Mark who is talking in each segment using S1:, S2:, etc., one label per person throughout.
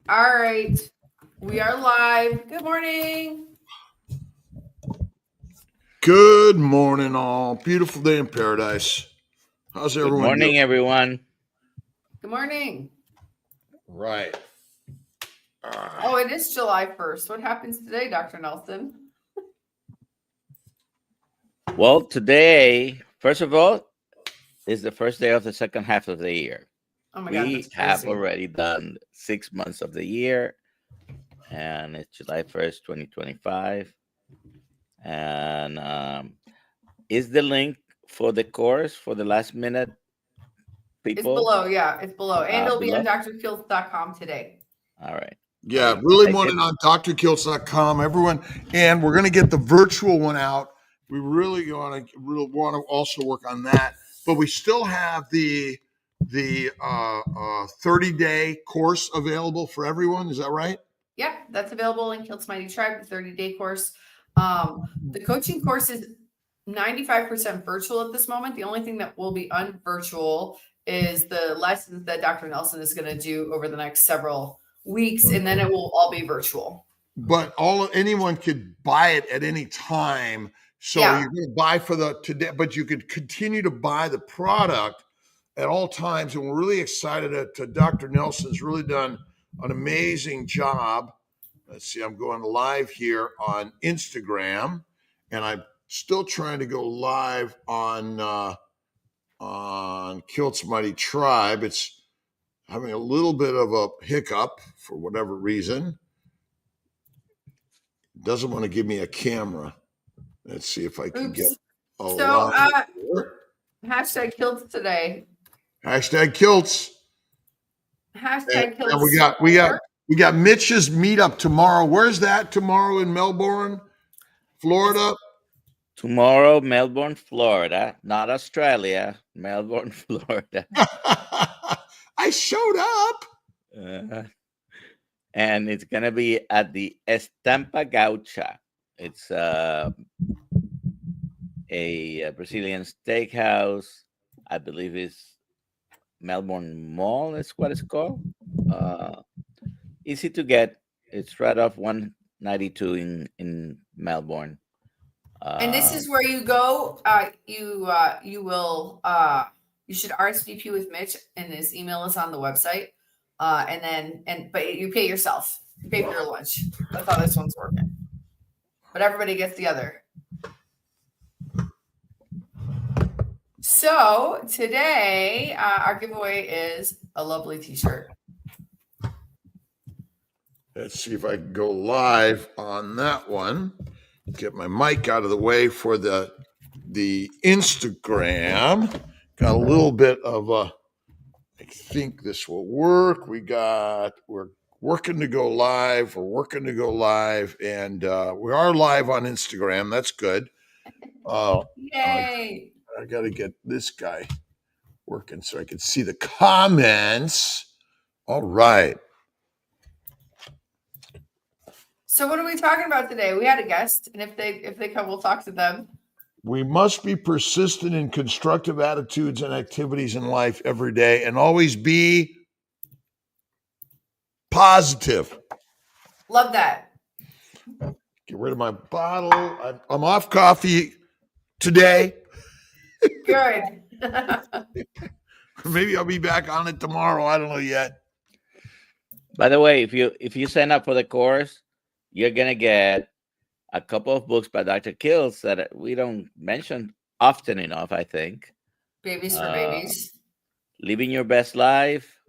S1: All right. We are live. Good morning.
S2: Good morning, all. Beautiful day in paradise. How's
S3: Good
S2: everyone
S3: morning,
S2: doing?
S3: everyone.
S1: Good morning.
S2: Right.
S1: Oh, it is July 1st. What happens today, Dr. Nelson?
S3: Well, today, first of all, is the first day of the second half of the year.
S1: Oh my God,
S3: We
S1: that's
S3: have
S1: crazy.
S3: already done 6 months of the year, and it's July 1st, 2025. And is the link for the course for the last minute
S1: It's
S3: people?
S1: below. Yeah, it's below. And it'll be on
S3: Below?
S1: drkiltz.com today.
S3: All right.
S2: Yeah,
S3: I
S2: really
S3: like
S2: want
S3: it.
S2: it on drkiltz.com, everyone. And we're going to get the virtual one out. We really want to also work on that. But we still have the 30-day course available for everyone. Is that right?
S1: Yeah, that's available in Kiltz Mighty Tribe, the 30-day course. The coaching course is 95% virtual at this moment. The only thing that will be unvirtual is the lessons that Dr. Nelson is going to do over the next several weeks, and then it will all be virtual.
S2: But anyone could buy it at any time. So
S1: Yeah.
S2: you're going to buy for the today, but you could continue to buy the product at all times. And we're really excited that Dr. Nelson's really done an amazing job. Let's see, I'm going live here on Instagram, and I'm still trying to go live on Kiltz Mighty Tribe. It's having a little bit of a hiccup for whatever reason. Doesn't want to give me a camera. Let's see if I can get a lot.
S1: Hashtag Kiltz today.
S2: Hashtag Kiltz.
S1: Hashtag Kiltz.
S2: And we got Mitch's meetup tomorrow. Where's that tomorrow in Melbourne, Florida?
S3: Tomorrow, Melbourne, Florida, not Australia. Melbourne, Florida.
S2: I showed up.
S3: And it's going to be at the Estampa Gaucha. It's a Brazilian steakhouse. I believe it's Melbourne Mall is what it's called. Easy to get. It's right off 192 in Melbourne.
S1: And this is where you go. You should RSVP with Mitch, and his email is on the website. But you pay yourself. You pay for your lunch. That's how this one's working. But everybody gets the other. So today, our giveaway is a lovely T-shirt.
S2: Let's see if I can go live on that one. Get my mic out of the way for the Instagram. Got a little bit of a. I think this will work. We're working to go live. We're working to go live, and we are live on Instagram. That's good.
S1: Yay!
S2: I got to get this guy working so I can see the comments. All right.
S1: So what are we talking about today? We had a guest, and if they come, we'll talk to them.
S2: We must be persistent in constructive attitudes and activities in life every day, and always be positive.
S1: Love that.
S2: Get rid of my bottle. I'm off coffee today.
S1: Good.
S2: Maybe I'll be back on it tomorrow. I don't know yet.
S3: By the way, if you sign up for the course, you're gonna get a couple of books by Dr. Kiltz that we don't mention often enough, I think.
S1: Babies for Babies.
S3: Living Your Best Life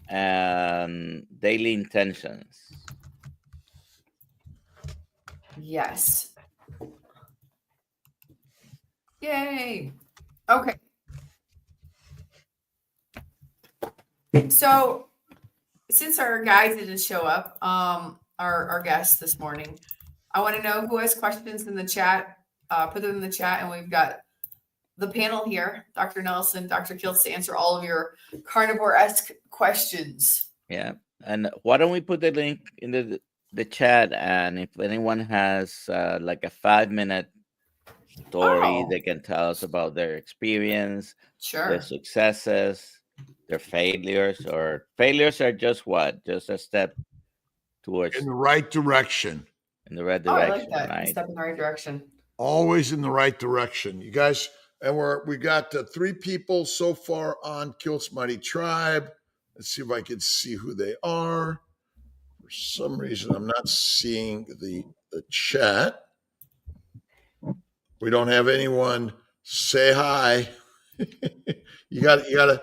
S3: and Daily Intentions.
S1: Yes. Yay. Okay. So since our guys didn't show up, our guests this morning, I want to know who has questions in the chat. Put them in the chat, and we've got the panel here, Dr. Nelson, Dr. Kiltz, to answer all of your carnivore-esque questions.
S3: Yeah. And why don't we put the link in the chat, and if anyone has like a 5-minute story, they can tell us about their experience,
S1: Sure,
S3: their successes. their failures, or failures are just what? Just a step towards
S2: In the right direction.
S3: in the right
S1: Oh, I like
S3: direction,
S1: that.
S3: right?
S1: Step in the right direction.
S2: Always in the right direction. You guys, and we got 3 people so far on Kiltz Mighty Tribe. Let's see if I can see who they are. For some reason, I'm not seeing the chat. We don't have anyone say hi. you gotta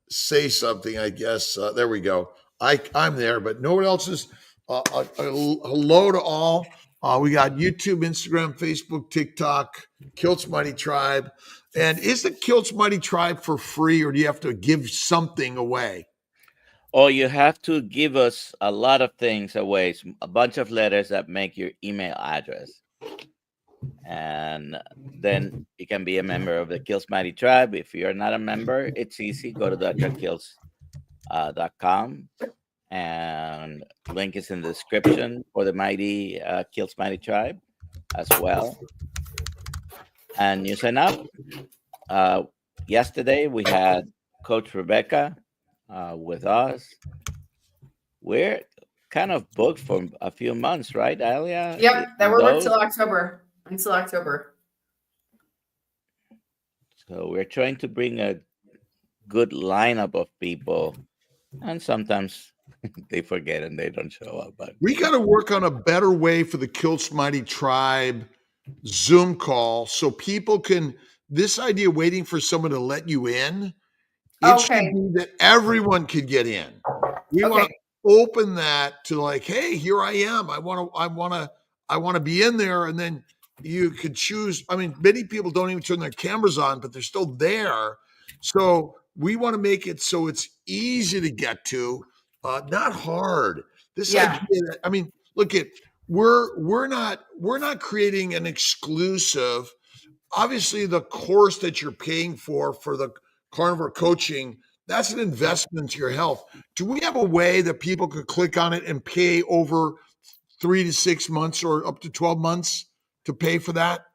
S2: say something, I guess. There we go. I'm there, but no one else is. Hello to all. We got YouTube, Instagram, Facebook, TikTok, Kiltz Mighty Tribe. And is the Kiltz Mighty Tribe for free, or do you have to give something away?
S3: Or you have to give us a lot of things away, a bunch of letters that make your email address. And then you can be a member of the Kiltz Mighty Tribe. If you're not a member, it's easy. Go to drkiltz.com, and link is in the description for the mighty Kiltz Mighty Tribe as well. And you sign up. Yesterday we had Coach Rebecca with us. We're kind of booked for a few months, right, Alia?
S1: Yep, that we're booked till October. Until October.
S3: So we're trying to bring a good lineup of people, and sometimes they forget and they don't show up. But
S2: we got to work on a better way for the Kiltz Mighty Tribe Zoom call so people can. This idea of waiting for someone to let you in, it should be that everyone could get in. We want to open that to like, hey, here I am. I want to be in there, and then you could choose. I mean, many people don't even turn their cameras on, but they're still there. So we want to make it so it's easy to get to, not hard. This idea that, I mean, look at we're not creating an exclusive. Obviously, the course that you're paying for the carnivore coaching, that's an investment into your health. Do we have a way that people could click on it and pay over 3 to 6 months or up to 12 months to pay for that?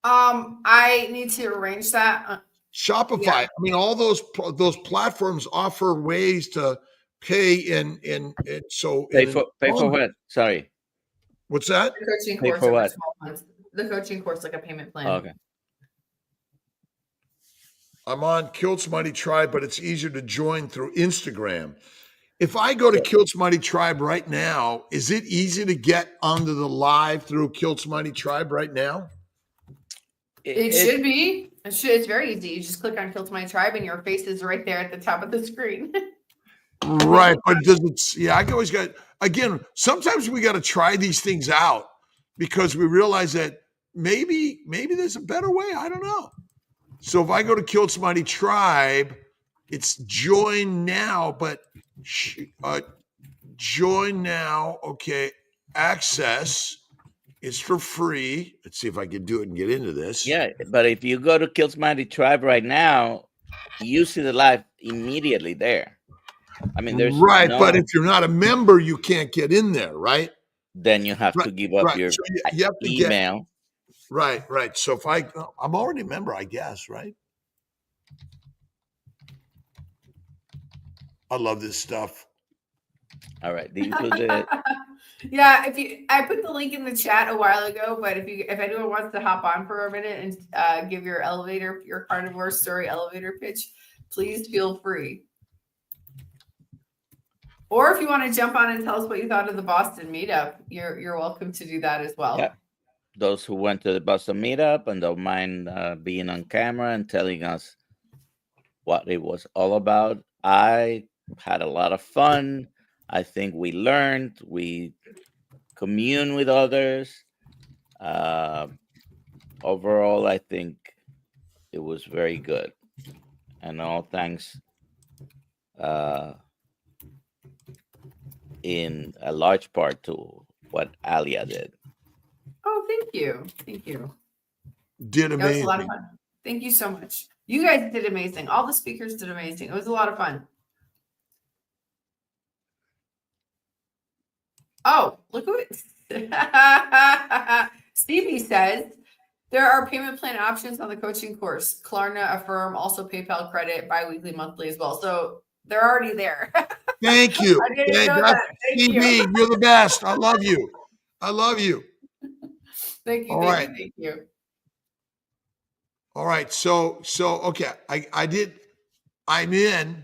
S1: I need to arrange that.
S2: Shopify. Yeah. I mean, all those platforms offer ways to pay in so
S3: pay for what? Sorry.
S2: What's that?
S1: The coaching
S3: pay
S1: course
S3: for what?
S1: The coaching course, like a payment plan.
S3: Okay.
S2: I'm on Kiltz Mighty Tribe, but it's easier to join through Instagram. If I go to Kiltz Mighty Tribe right now, is it easy to get onto the live through Kiltz Mighty Tribe right now?
S1: It should be. It's very easy. You just click on Kiltz Mighty Tribe and your face is right there at the top of the screen.
S2: Right, but does it? Yeah, I always got. Again, sometimes we got to try these things out because we realize that maybe there's a better way. I don't know. So if I go to Kiltz Mighty Tribe, it's join now, but join now. Okay, access is for free. Let's see if I can do it and get into this.
S3: Yeah, but if you go to Kiltz Mighty Tribe right now, you see the live immediately there. I mean, there's
S2: but if you're not a member, you can't get in there, right?
S3: Then you have to give up your
S2: you have to
S3: email.
S2: Right. So if I'm already a member, I guess, right? I love this stuff.
S3: All right. Do you put it?
S1: Yeah, I put the link in the chat a while ago, but if anyone wants to hop on for a minute and give your carnivore story elevator pitch, please feel free. Or if you want to jump on and tell us what you thought of the Boston meetup, you're welcome to do that as well.
S3: Yeah. Those who went to the Boston meetup and don't mind being on camera and telling us what it was all about. I had a lot of fun. I think we learned, we commune with others. Overall, I think it was very good. And all thanks in a large part to what Alia did.
S1: Oh, thank you. Thank you.
S2: Did amazing.
S1: It was a lot of fun. Thank you so much. You guys did amazing. All the speakers did amazing. It was a lot of fun. Oh, look who it Stevie says, There are payment plan options on the coaching course. Klarna, Affirm, also PayPal credit, biweekly, monthly as well. So they're already there.
S2: Thank you.
S1: I didn't know that. Thank you.
S2: CB, you're the best. I love you. I love you.
S1: Thank you.
S2: All
S1: Thank
S2: right.
S1: you. Thank you.
S2: All right. So okay. I'm in.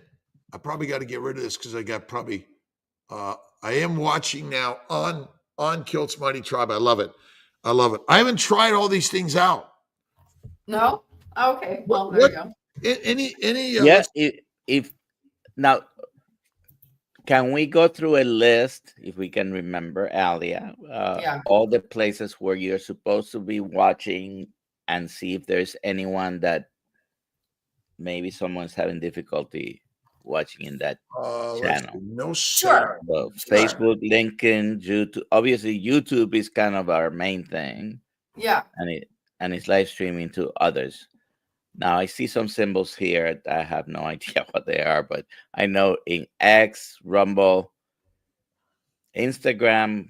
S2: I probably got to get rid of this because I got probably I am watching now on Kiltz Mighty Tribe. I love it. I love it. I haven't tried all these things out.
S1: No? Okay. Well, there
S2: What
S1: you go.
S2: any
S3: Yeah, if now can we go through a list if we can remember, Alia,
S1: Yeah.
S3: all the places where you're supposed to be watching and see if there's anyone that maybe someone's having difficulty watching in that
S2: let's
S3: channel.
S2: see. No
S1: Sure.
S3: So
S1: Sure.
S3: Facebook, LinkedIn, YouTube. Obviously, YouTube is kind of our main thing,
S1: Yeah.
S3: and it's live streaming to others. Now I see some symbols here. I have no idea what they are, but I know in X, Rumble, Instagram.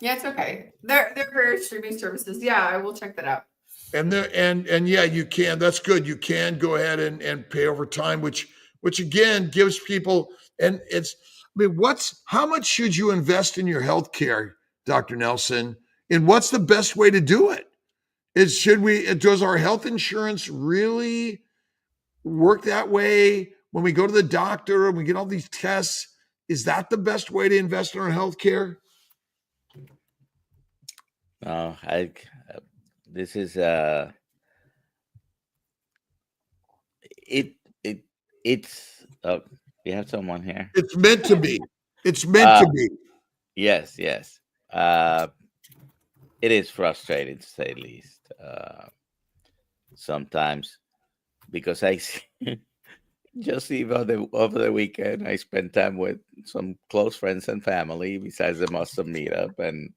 S1: Yeah, it's okay. They're various streaming services. Yeah, I will check that out.
S2: And there and yeah, you can. That's good. You can go ahead and pay over time, which again gives people. And it's, I mean, how much should you invest in your health care, Dr. Nelson? And what's the best way to do it? Does our health insurance really work that way when we go to the doctor and we get all these tests? Is that the best way to invest in our health care?
S3: No, this is it's we have someone here.
S2: It's meant to be. It's meant to be.
S3: Yes. It is frustrating to say the least. Sometimes because I see, just even over the weekend, I spent time with some close friends and family besides the Muslim meetup, and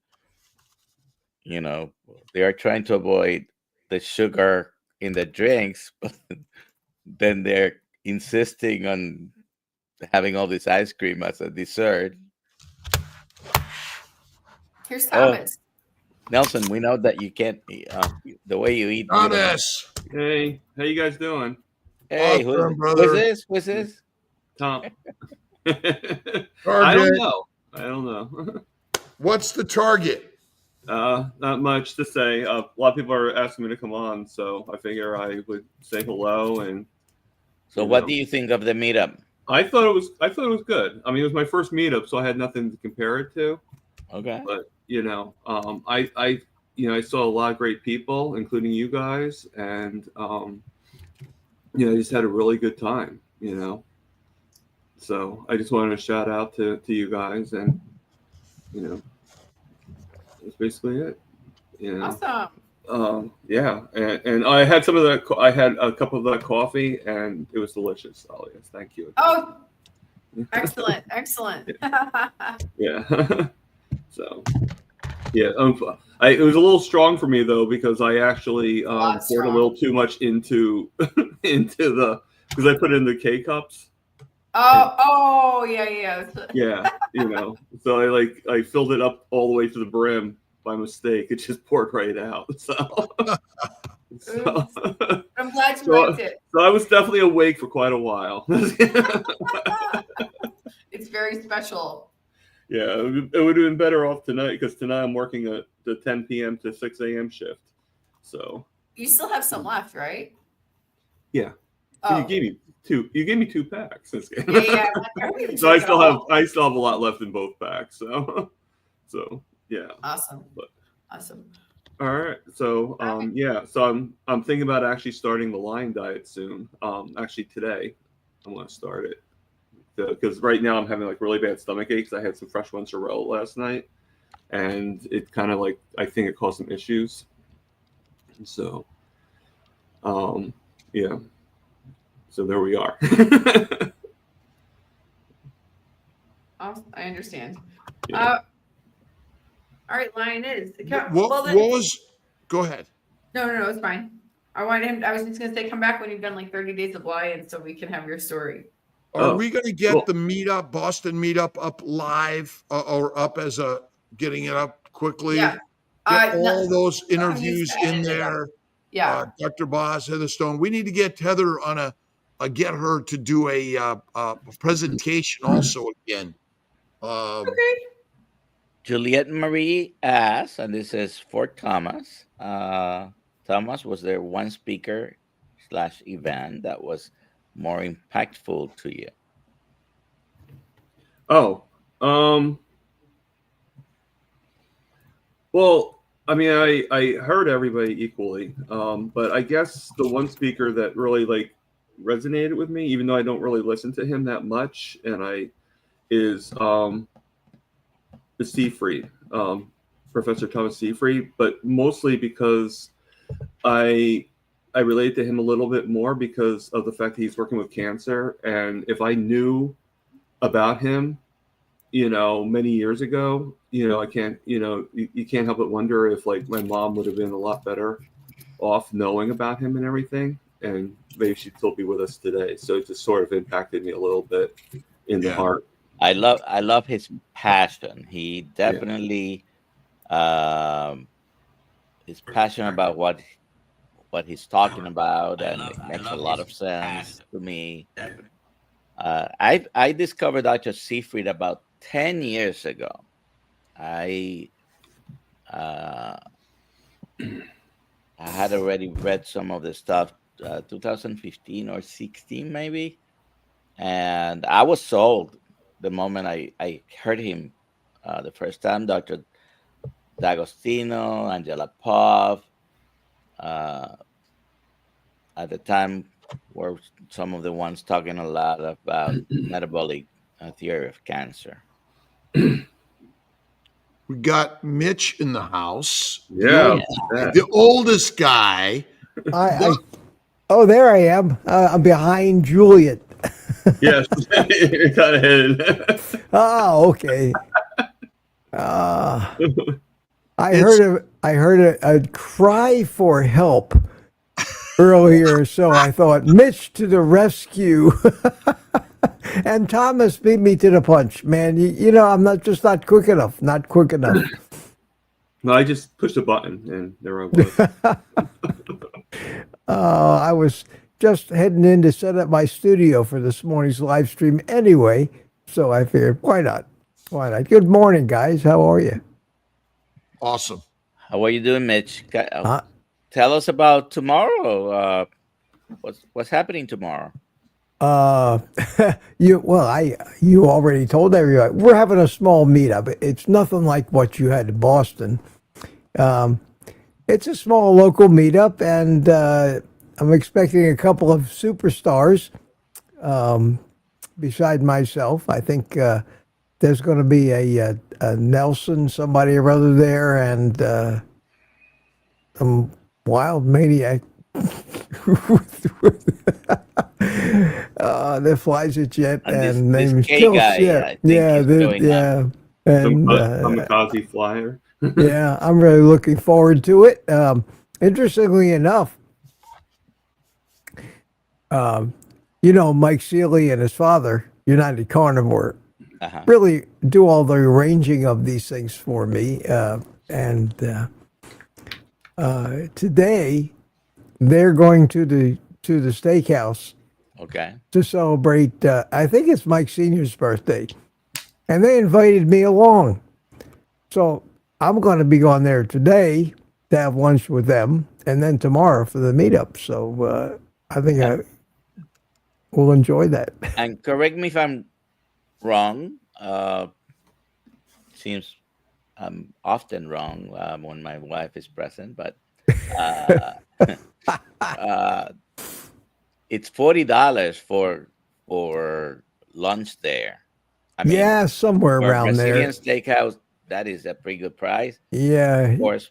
S3: they are trying to avoid the sugar in the drinks, but then they're insisting on having all this ice cream as a dessert.
S1: Here's Thomas.
S3: Nelson, we know that you can't eat the way you eat.
S2: Thomas.
S4: Hey, how you guys doing?
S3: Hey,
S2: Awesome,
S3: who's
S2: brother.
S3: this? Who's this?
S4: Tom. I
S2: Target.
S4: don't know.
S2: What's the target?
S4: Not much to say. A lot of people are asking me to come on, so I figure I would say hello. And
S3: So, what do you think of the meetup?
S4: I thought it was good. I mean, it was my first meetup, so I had nothing to compare it to.
S3: Okay.
S4: But I saw a lot of great people, including you guys, and I just had a really good time. So I just wanted to shout out to you guys, and that's basically it.
S1: Awesome.
S4: Yeah, and I had some of that. I had a cup of that coffee, and it was delicious. Alia, thank you.
S1: Oh, excellent. Excellent.
S4: Yeah. So, yeah. It was a little strong for me though, because I actually poured a little too much into because I put in the K cups.
S1: Oh, yeah.
S4: Yeah, so I filled it up all the way to the brim by mistake. It just poured right out. So
S1: I'm glad you liked it.
S4: So I was definitely awake for quite a while.
S1: It's very special.
S4: Yeah, it would have been better off tonight, because tonight I'm working the 10 p.m. to 6 a.m. shift. So
S1: You still have some left, right?
S4: Yeah.
S1: Oh.
S4: You gave me 2. You gave me 2 packs.
S1: Yeah.
S4: So I still have a lot left in both packs. So yeah.
S1: Awesome.
S4: But,
S1: awesome.
S4: all right. So yeah. So I'm thinking about actually starting the line diet soon. Actually today I'm going to start it, because right now I'm having really bad stomach aches. I had some fresh mozzarella last night, and it kind of I think it caused some issues. So yeah. So there we are.
S1: Awesome. I understand.
S4: Yeah.
S1: All right, Lioness.
S2: Go ahead.
S1: No, it's fine. I was just gonna say, come back when you've done 30 days of Lion, so we can have your story.
S2: Are we going to get the meetup, Boston meetup, up live or up as getting it up quickly?
S1: Yeah.
S2: Get
S1: No,
S2: all those interviews
S1: that
S2: in
S1: ended up.
S2: there.
S1: Yeah.
S2: Dr. Boz, Heather Stone. We need to get Heather on get her to do a presentation also again.
S1: Okay.
S3: Juliette Marie asks, and this is for Thomas. Thomas, was there one speaker / event that was more impactful to you?
S4: Oh, well, I mean, I heard everybody equally, but I guess the one speaker that really like resonated with me, even though I don't really listen to him that much, is Seafried, Professor Thomas Seafried, but mostly because I relate to him a little bit more because of the fact that he's working with cancer, and if I knew about him, many years ago, I can't, you can't help but wonder if like my mom would have been a lot better off knowing about him and everything, and maybe she'd still be with us today. So it just sort of impacted me a little bit in the heart.
S3: I love his passion. He definitely is passionate about what he's talking about, and it makes a lot of sense to me. I discovered Dr. Seafried about 10 years ago. I had already read some of the stuff, 2015 or 16 maybe, and I was sold the moment I heard him the first time. Dr. D'Agostino, Angela Pov, at the time were some of the ones talking a lot about metabolic theory of cancer.
S2: We got Mitch in the house.
S4: Yeah.
S2: The oldest guy.
S5: Oh, there I am. I'm behind Juliet.
S4: Yes, you're kind of hidden.
S5: Oh, okay. I heard a cry for help earlier, so I thought, Mitch to the rescue. And Thomas beat me to the punch, man. You know, I'm not quick enough. Not quick enough.
S4: No, I just pushed a button and there I was.
S5: I was just heading in to set up my studio for this morning's live stream anyway, so I figured, why not? Why not? Good morning, guys. How are you?
S2: Awesome.
S3: How are you doing, Mitch? Tell us about tomorrow. What's happening tomorrow?
S5: You already told everybody we're having a small meetup. It's nothing like what you had in Boston. It's a small local meetup, and I'm expecting a couple of superstars. Beside myself, I think there's going to be a Nelson, somebody or other there, and some wild maniac. That flies a jet and named Kiltz.
S4: And kamikaze flyer.
S5: Yeah, I'm really looking forward to it. Interestingly enough, Mike Seeley and his father, United Carnivore, really do all the arranging of these things for me. And today, they're going to the steakhouse.
S3: Okay.
S5: To celebrate, I think it's Mike Sr.'s birthday. And they invited me along. So I'm going to be going there today to have lunch with them, and then tomorrow for the meetup. So I think I will enjoy that.
S3: And correct me if I'm wrong. Seems I'm often wrong when my wife is present, but it's $40 for lunch there. I mean,
S5: somewhere around there.
S3: Brazilian steakhouse, that is a pretty good price.
S5: Yeah.
S3: Of course,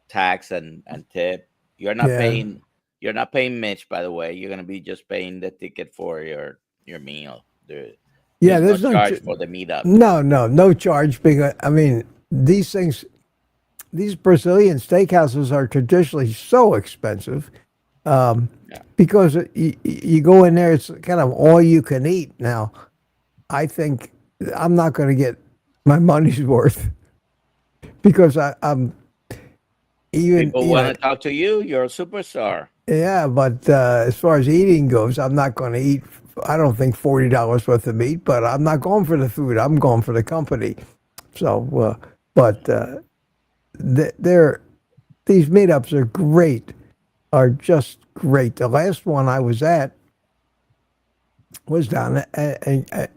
S3: tax and tip. You're not paying. You're not paying Mitch, by the way. You're gonna be just paying the ticket for your meal. There's no charge for the meetup.
S5: No charge, because I mean these Brazilian steakhouses are traditionally so expensive. Because you go in there, it's kind of all you can eat. Now, I think I'm not going to get my money's worth because even
S3: People want to talk to you. You're a superstar.
S5: yeah, but as far as eating goes, I'm not going to eat. I don't think $40 worth of meat, but I'm not going for the food. I'm going for the company. So, but they're these meetups are great, are just great. The last one I was at was down at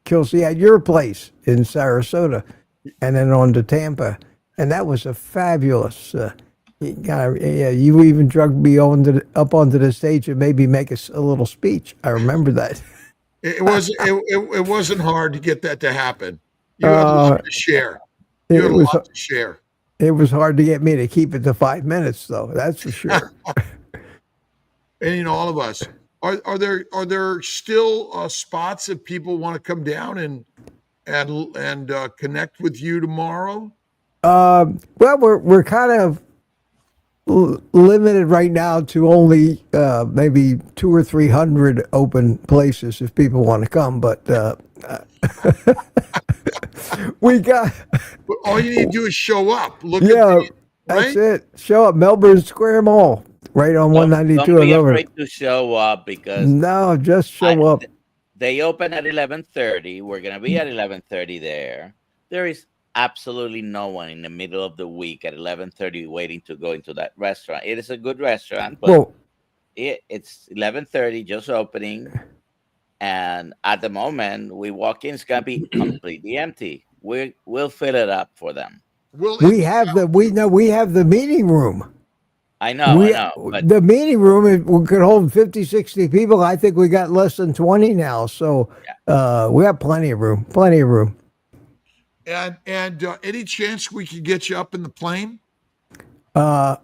S5: Kiltz at your place in Sarasota, and then on to Tampa, and that was a fabulous. Yeah, you even drug me up onto the stage and maybe make a little speech. I remember that.
S2: It wasn't hard to get that to happen. You had a lot to share. You had a lot to share.
S5: It was hard to get me to keep it to 5 minutes, though. That's for sure.
S2: And all of us. Are there still spots if people want to come down and connect with you tomorrow?
S5: Well, we're kind of limited right now to only maybe 200 or 300 open places if people want to come, but we got.
S2: But all you need to do is show up.
S5: That's it. Show up, Melbourne Square Mall, right on 192.
S3: Don't be afraid to show up because
S5: no, just show up.
S3: They open at 11:30. We're gonna be at 11:30 there. There is absolutely no one in the middle of the week at 11:30 waiting to go into that restaurant. It is a good restaurant, but it's 11:30 just opening, and at the moment we walk in, it's gonna be completely empty. We'll fill it up for them.
S5: We have the meeting room.
S3: I know. But
S5: the meeting room could hold 50, 60 people. I think we got less than 20 now, so we have plenty of room. Plenty of room.
S2: And any chance we could get you up in the plane?
S5: Well,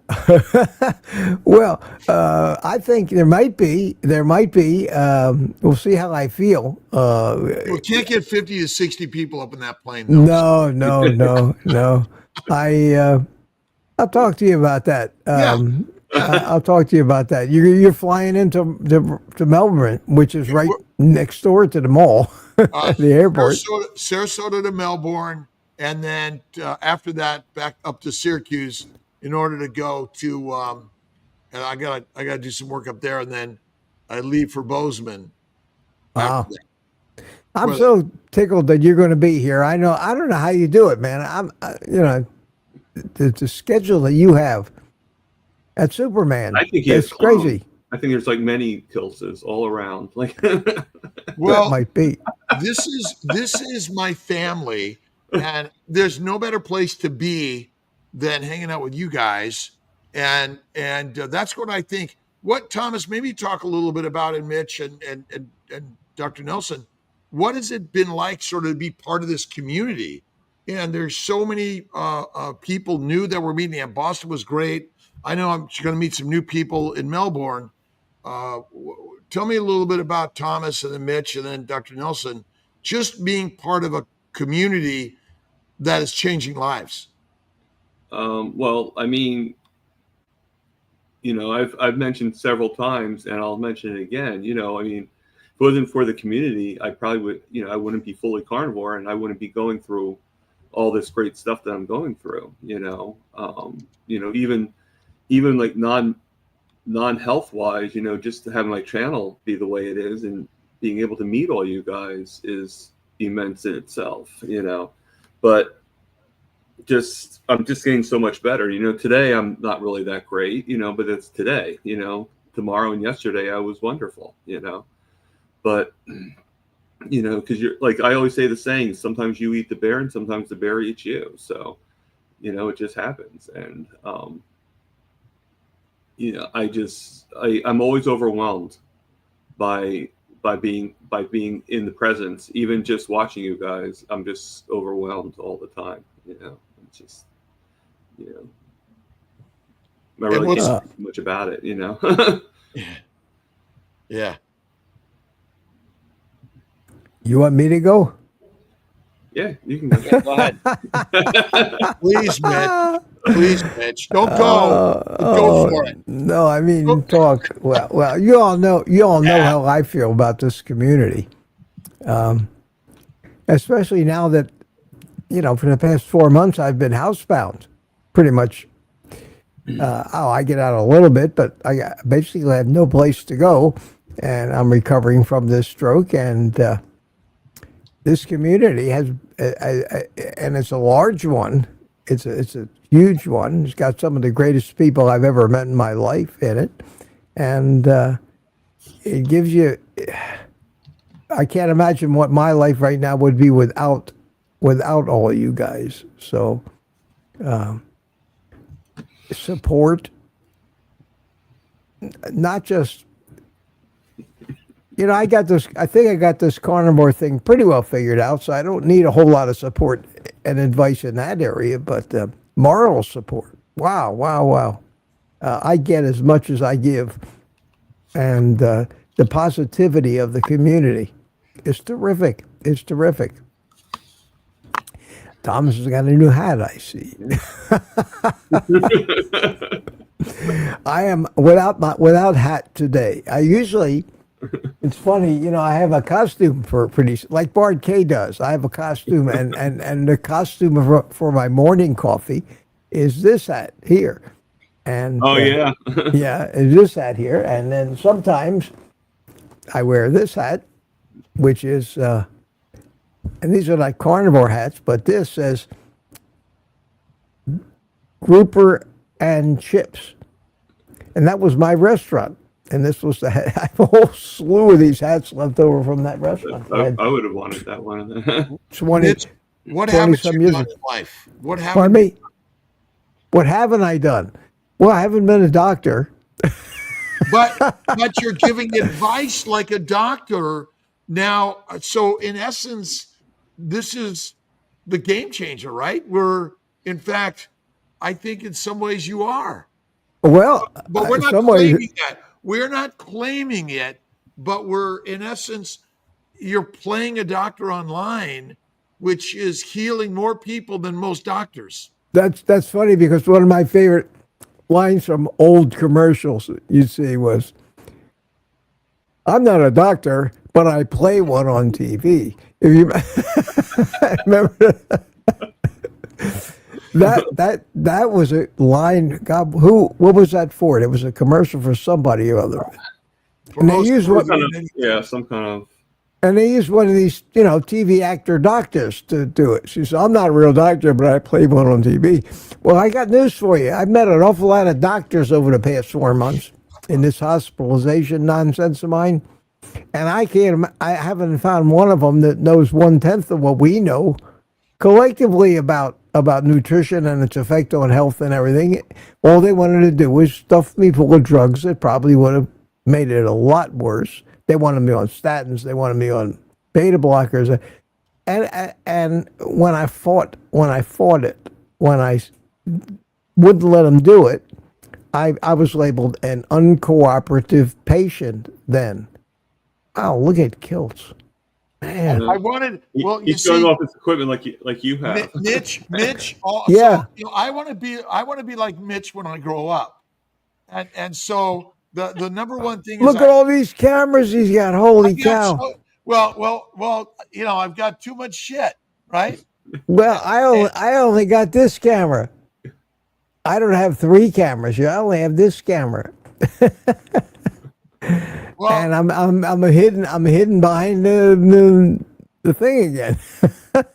S5: I think there might be. We'll see how I feel.
S2: We can't get 50 to 60 people up in that plane, though.
S5: No. I'll talk to you about that. I'll talk to you about that. You're flying into Melbourne, which is right next door to the mall, the airport.
S2: Sarasota to Melbourne, and then after that, back up to Syracuse in order to go to. And I gotta do some work up there, and then I leave for Bozeman.
S5: Wow. I'm so tickled that you're going to be here. I don't know how you do it, man. The schedule that you have at Superman.
S4: I think
S5: it's crazy.
S4: I think there's like many Kiltzes all around. Like,
S5: well, that might be.
S2: This is my family, and there's no better place to be than hanging out with you guys, and that's what I think. What, Thomas? Maybe talk a little bit about it, Mitch and Dr. Nelson. What has it been like, sort of, to be part of this community? And there's so many people new that we're meeting. And Boston was great. I know I'm going to meet some new people in Melbourne. Tell me a little bit about Thomas and then Mitch and then Dr. Nelson, just being part of a community that is changing lives.
S4: Well, I mean, I've mentioned several times, and I'll mention it again. I mean, if it wasn't for the community, I probably would, I wouldn't be fully carnivore, and I wouldn't be going through all this great stuff that I'm going through, even like non-health wise, just to have my channel be the way it is and being able to meet all you guys is immense in itself, but I'm just getting so much better. Today I'm not really that great, but it's today, tomorrow and yesterday I was wonderful, but because you're like, I always say the saying, sometimes you eat the bear and sometimes the bear eats you. So, it just happens. And, I'm always overwhelmed by being in the presence, even just watching you guys. I'm just overwhelmed all the time. It's just, I really can't do much about it,
S2: Yeah.
S5: You want me to go?
S4: Yeah, you can go.
S3: Yeah, go ahead.
S2: Please, Mitch. Don't go. Go for it.
S5: No, I mean, talk. Well, you all know how I feel about this community, especially now that for the past 4 months I've been housebound, pretty much. I get out a little bit, but basically have no place to go, and I'm recovering from this stroke. And this community has, and it's a large one. It's a huge one. It's got some of the greatest people I've ever met in my life in it, and it gives you. I can't imagine what my life right now would be without all of you guys. So. Support, not just, I think I got this carnivore thing pretty well figured out, so I don't need a whole lot of support and advice in that area, but moral support, wow. I get as much as I give, and the positivity of the community is terrific. It's terrific. Thomas has got a new hat, I see. I am without hat today. I usually, it's funny, I have a costume for like Bard K does. I have a costume, and the costume for my morning coffee is this hat here. And
S4: yeah.
S5: yeah, it's this hat here, and then sometimes I wear this hat, which is. And these are like carnivore hats, but this says Grouper and Chips. And that was my restaurant. And this was the hat. I have a whole slew of these hats left over from that restaurant.
S4: I would have wanted that one.
S5: 20,
S2: What
S5: 20
S2: haven't
S5: some
S2: you
S5: years
S2: done
S5: ago.
S2: in life? What
S5: Pardon
S2: haven't
S5: me? What haven't I done? Well, I haven't been a doctor.
S2: but you're giving advice like a doctor now. So in essence, this is the game changer, right? In fact, I think in some ways you are.
S5: Well,
S2: But we're not
S5: some ways,
S2: claiming that. We're not claiming it, but we're, in essence, you're playing a doctor online, which is healing more people than most doctors.
S5: that's funny because one of my favorite lines from old commercials you'd see was, "I'm not a doctor, but I play one on TV." If you remember that was a line. God, what was that for? It was a commercial for somebody or other. And they used one.
S4: Some kind of.
S5: And they used one of these, TV actor doctors to do it. She said, "I'm not a real doctor, but I play one on TV." Well, I got news for you. I've met an awful lot of doctors over the past 4 months in this hospitalization nonsense of mine. And I haven't found one of them that knows 1/10 of what we know collectively about nutrition and its effect on health and everything. All they wanted to do was stuff me full of drugs that probably would have made it a lot worse. They wanted me on statins. They wanted me on beta blockers. And when I fought it, when I wouldn't let them do it, I was labeled an uncooperative patient then. Oh, look at Kiltz. Man.
S2: I wanted. Well,
S4: he's showing off his equipment like you have.
S2: Mitch.
S5: Yeah.
S2: So, I want to be like Mitch when I grow up, and so the number one thing is
S5: look at all these cameras he's got. Holy cow!
S2: Well. I've got too much shit, right?
S5: Well, I only got this camera. I don't have 3 cameras. I only have this camera.
S2: Well,
S5: and I'm hidden behind the thing again.
S2: but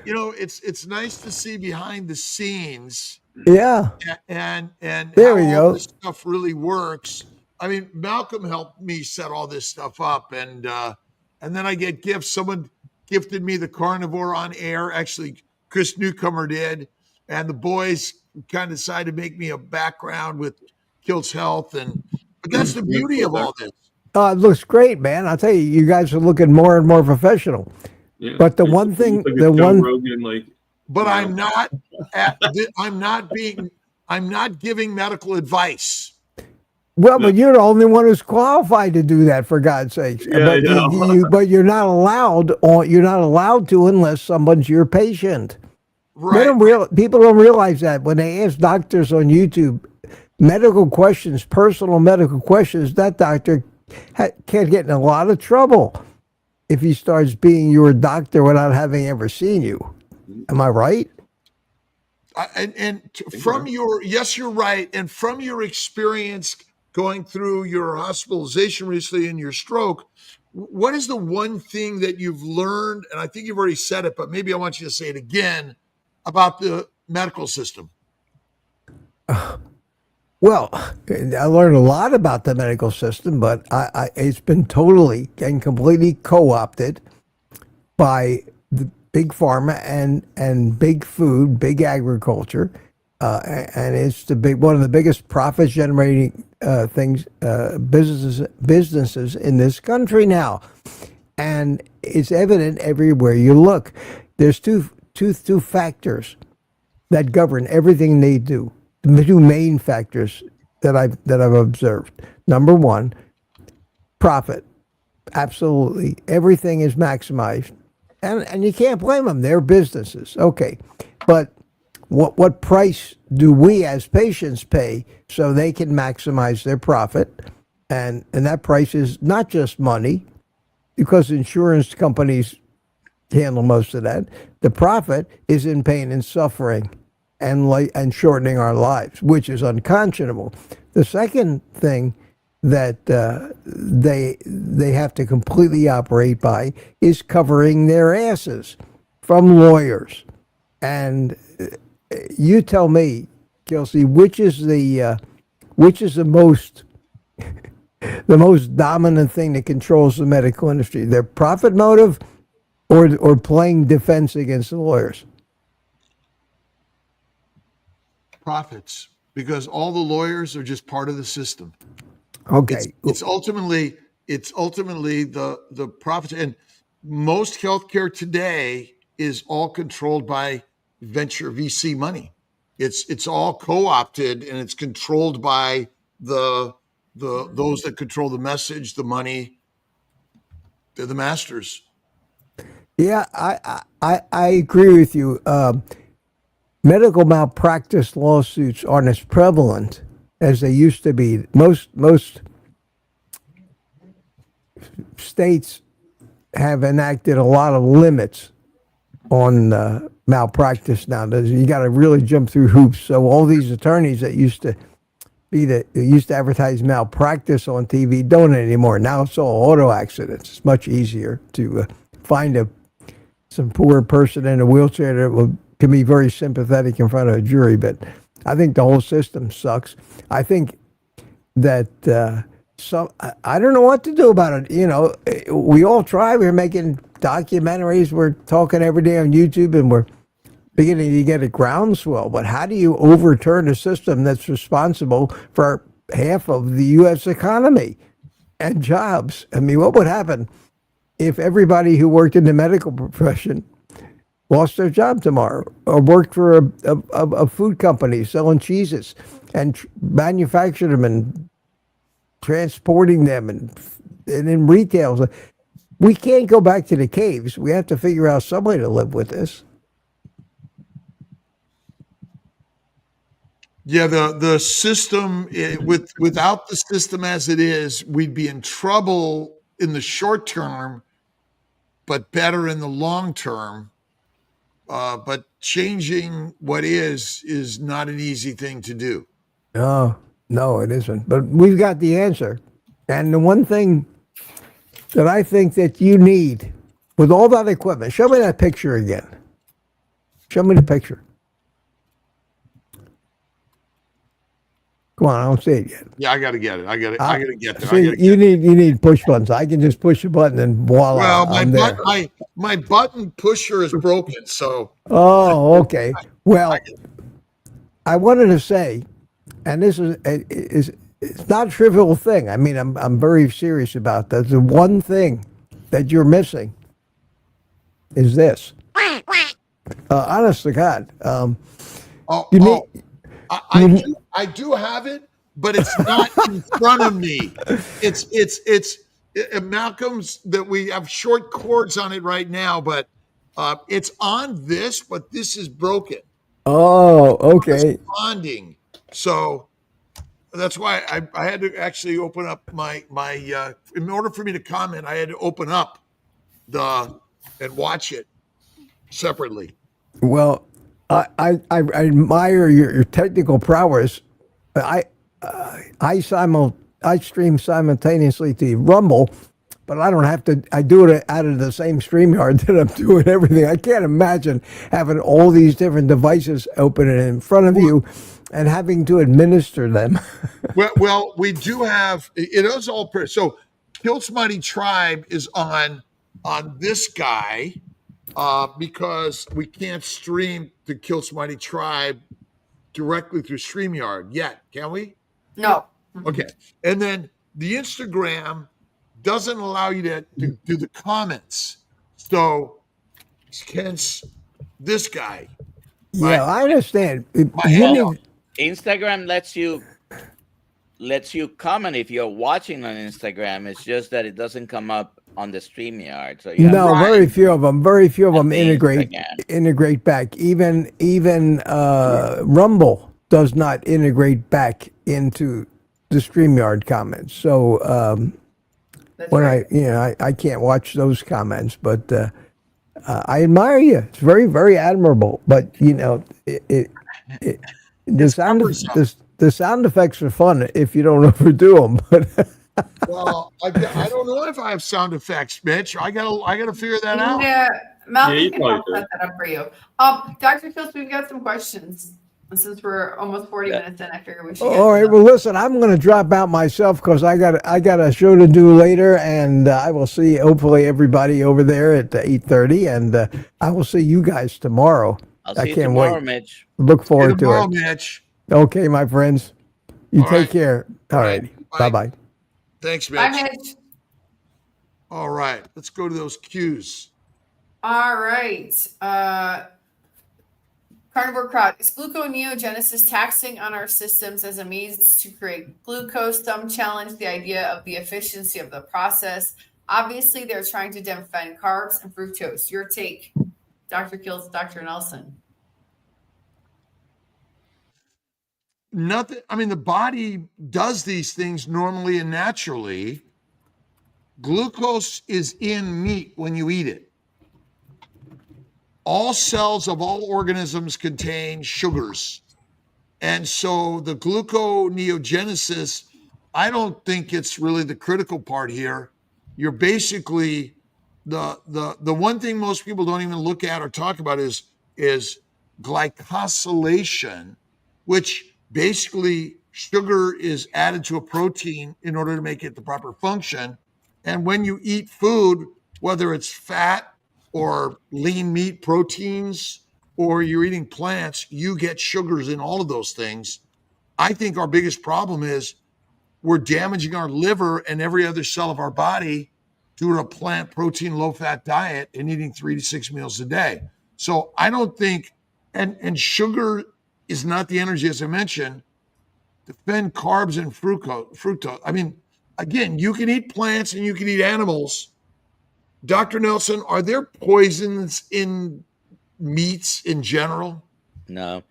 S2: it's nice to see behind the scenes.
S5: Yeah.
S2: And
S5: there
S2: how
S5: we
S2: all
S5: go.
S2: this stuff really works. I mean, Malcolm helped me set all this stuff up, and then I get gifts. Someone gifted me the carnivore on air. Actually, Chris Newcomer did, and the boys kind of decided to make me a background with Kiltz Health, but that's the beauty of all this.
S5: It looks great, man. I'll tell you, you guys are looking more and more professional.
S4: Yeah.
S5: But the one thing,
S4: Rogan,
S2: but I'm not giving medical advice.
S5: Well, but you're the only one who's qualified to do that, for God's sakes.
S4: Yeah,
S5: But you're not allowed, to unless someone's your patient.
S2: Right.
S5: People don't realize that when they ask doctors on YouTube personal medical questions, that doctor can't get in a lot of trouble if he starts being your doctor without having ever seen you. Am I right?
S2: From your, yes, you're right. And from your experience going through your hospitalization recently and your stroke, what is the one thing that you've learned? And I think you've already said it, but maybe I want you to say it again about the medical system.
S5: Well, I learned a lot about the medical system, but it's been totally and completely co-opted by the big pharma and big food, big agriculture, and it's one of the biggest profit generating businesses in this country now, and it's evident everywhere you look. There's two factors that govern everything they do. The two main factors that I've observed. Number one, profit. Absolutely, everything is maximized, and you can't blame them. They're businesses, okay. But what price do we as patients pay so they can maximize their profit? And that price is not just money, because insurance companies handle most of that. The profit is in pain and suffering, and shortening our lives, which is unconscionable. The second thing that they have to completely operate by is covering their asses from lawyers. And you tell me, Kelsey, which is the most the most dominant thing that controls the medical industry? Their profit motive, or playing defense against the lawyers?
S2: Profits, because all the lawyers are just part of the system.
S5: Okay.
S2: It's ultimately the profits, and most healthcare today is all controlled by venture VC money. It's all co-opted, and it's controlled by the those that control the message, the money. They're the masters.
S5: Yeah, I agree with you. Medical malpractice lawsuits aren't as prevalent as they used to be. Most states have enacted a lot of limits on malpractice now. You got to really jump through hoops. So all these attorneys that used to advertise malpractice on TV don't anymore. Now it's all auto accidents. It's much easier to find some poor person in a wheelchair that can be very sympathetic in front of a jury. But I think the whole system sucks. I think that I don't know what to do about it. You know, we all try. We're making documentaries. We're talking every day on YouTube, and we're beginning to get a groundswell. But how do you overturn a system that's responsible for half of the U.S. economy and jobs? I mean, what would happen if everybody who worked in the medical profession lost their job tomorrow, or worked for a food company selling cheeses and manufactured them and transporting them and in retail? We can't go back to the caves. We have to figure out some way to live with this.
S2: Yeah, the system, without the system as it is, we'd be in trouble in the short term, but better in the long term. But changing what is not an easy thing to do.
S5: No, it isn't. But we've got the answer. And the one thing that I think that you need with all that equipment, show me that picture again. Show me the picture. Come on, I don't see it yet.
S2: Yeah, I got to get it. I got to get there.
S5: See, you need push buttons. I can just push a button and voila.
S2: Well, my button pusher is broken, so.
S5: Oh, okay. Well, I wanted to say, and this is it's not a trivial thing. I mean, I'm very serious about that. The one thing that you're missing is this. Honest to God.
S2: I do have it, but it's not in front of me. It's Malcolm's that we have short cords on it right now, but it's on this, but this is broken.
S5: Oh, okay.
S2: It's bonding. So that's why I had to actually open up my in order for me to comment, I had to open up and watch it separately.
S5: Well, I admire your technical prowess. I stream simultaneously to Rumble, but I don't have to. I do it out of the same StreamYard that I'm doing everything. I can't imagine having all these different devices open in front of you and having to administer them.
S2: Well, we do have it is all so. Kiltz Mighty Tribe is on this guy because we can't stream the Kiltz Mighty Tribe directly through StreamYard yet, can we?
S1: No.
S2: Okay. And then the Instagram doesn't allow you to do the comments. So hence this guy.
S5: Yeah, I understand.
S2: My
S3: Instagram lets you comment if you're watching on Instagram. It's just that it doesn't come up on the StreamYard. So you
S5: No,
S2: Right.
S5: very few of them. Very few of them
S3: the
S5: integrate back. Even Rumble does not integrate back into the StreamYard comments. So
S1: That's
S5: when
S1: right.
S5: I can't watch those comments, but I admire you. It's very, very admirable. But the sound effects are fun if you don't overdo them. But
S2: Well, I don't know if I have sound effects, Mitch. I gotta figure that out.
S1: Yeah, Malcolm
S4: Yeah, you
S1: can
S4: probably
S1: help
S4: do.
S1: set that up for you. Dr. Kiltz, we've got some questions. And since we're almost 40
S3: Yeah.
S1: minutes in, I figure we should get
S5: all
S1: to
S5: right.
S1: them.
S5: Well, listen, I'm going to drop out myself because I got a show to do later, and I will see hopefully everybody over there at 8:30, and I will see you guys tomorrow.
S3: I'll
S5: I
S3: see you
S5: can't
S3: tomorrow,
S5: wait.
S3: Mitch.
S5: Look
S2: See you
S5: forward to
S2: tomorrow,
S5: it.
S2: Mitch.
S5: Okay, my friends. You
S2: All
S5: take
S2: right.
S5: care. All
S2: All
S5: right.
S2: right.
S5: Bye
S2: Bye.
S5: bye.
S2: Thanks,
S1: Bye,
S2: Mitch.
S1: Mitch.
S2: All right, let's go to those cues.
S1: All right. Carnivore crowd. Is gluconeogenesis taxing on our systems as a means to create glucose? Some challenge the idea of the efficiency of the process. Obviously, they're trying to defend carbs and fructose. Your take, Dr. Kiltz, Dr. Nelson.
S2: Nothing. I mean, the body does these things normally and naturally. Glucose is in meat when you eat it. All cells of all organisms contain sugars. And so the gluconeogenesis, I don't think it's really the critical part here. You're basically the one thing most people don't even look at or talk about is glycosylation, which basically sugar is added to a protein in order to make it the proper function. And when you eat food, whether it's fat or lean meat proteins, or you're eating plants, you get sugars in all of those things. I think our biggest problem is we're damaging our liver and every other cell of our body due to a plant protein low fat diet and eating 3 to 6 meals a day. So I don't think, and sugar is not the energy, as I mentioned. Defend carbs and fructose. I mean, again, you can eat plants and you can eat animals. Dr. Nelson, are there poisons in meats in general?
S3: No.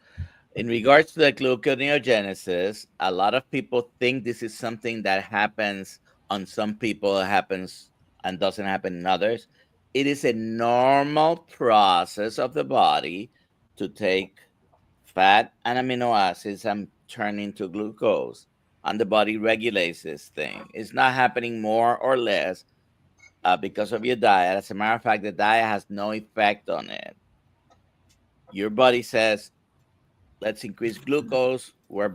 S3: In regards to the gluconeogenesis, a lot of people think this is something that happens on some people, it happens and doesn't happen in others. It is a normal process of the body to take fat and amino acids and turn into glucose. And the body regulates this thing. It's not happening more or less because of your diet. As a matter of fact, the diet has no effect on it. Your body says, let's increase glucose. We're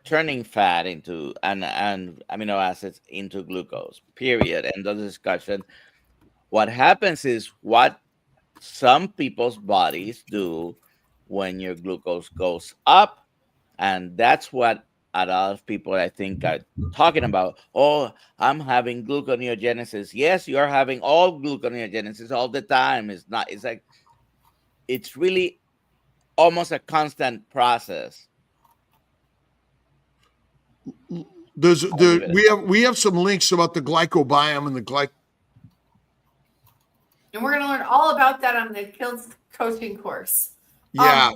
S3: turning fat into and amino acids into glucose, period. End of the discussion. What happens is what some people's bodies do when your glucose goes up. And that's what a lot of people, I think, are talking about. Oh, I'm having gluconeogenesis. Yes, you're having all gluconeogenesis all the time. It's not, it's like, it's really almost a constant process.
S2: We have some links about the glycobiome and the
S1: And we're going to learn all about that on the Kiltz coaching course.
S2: yeah.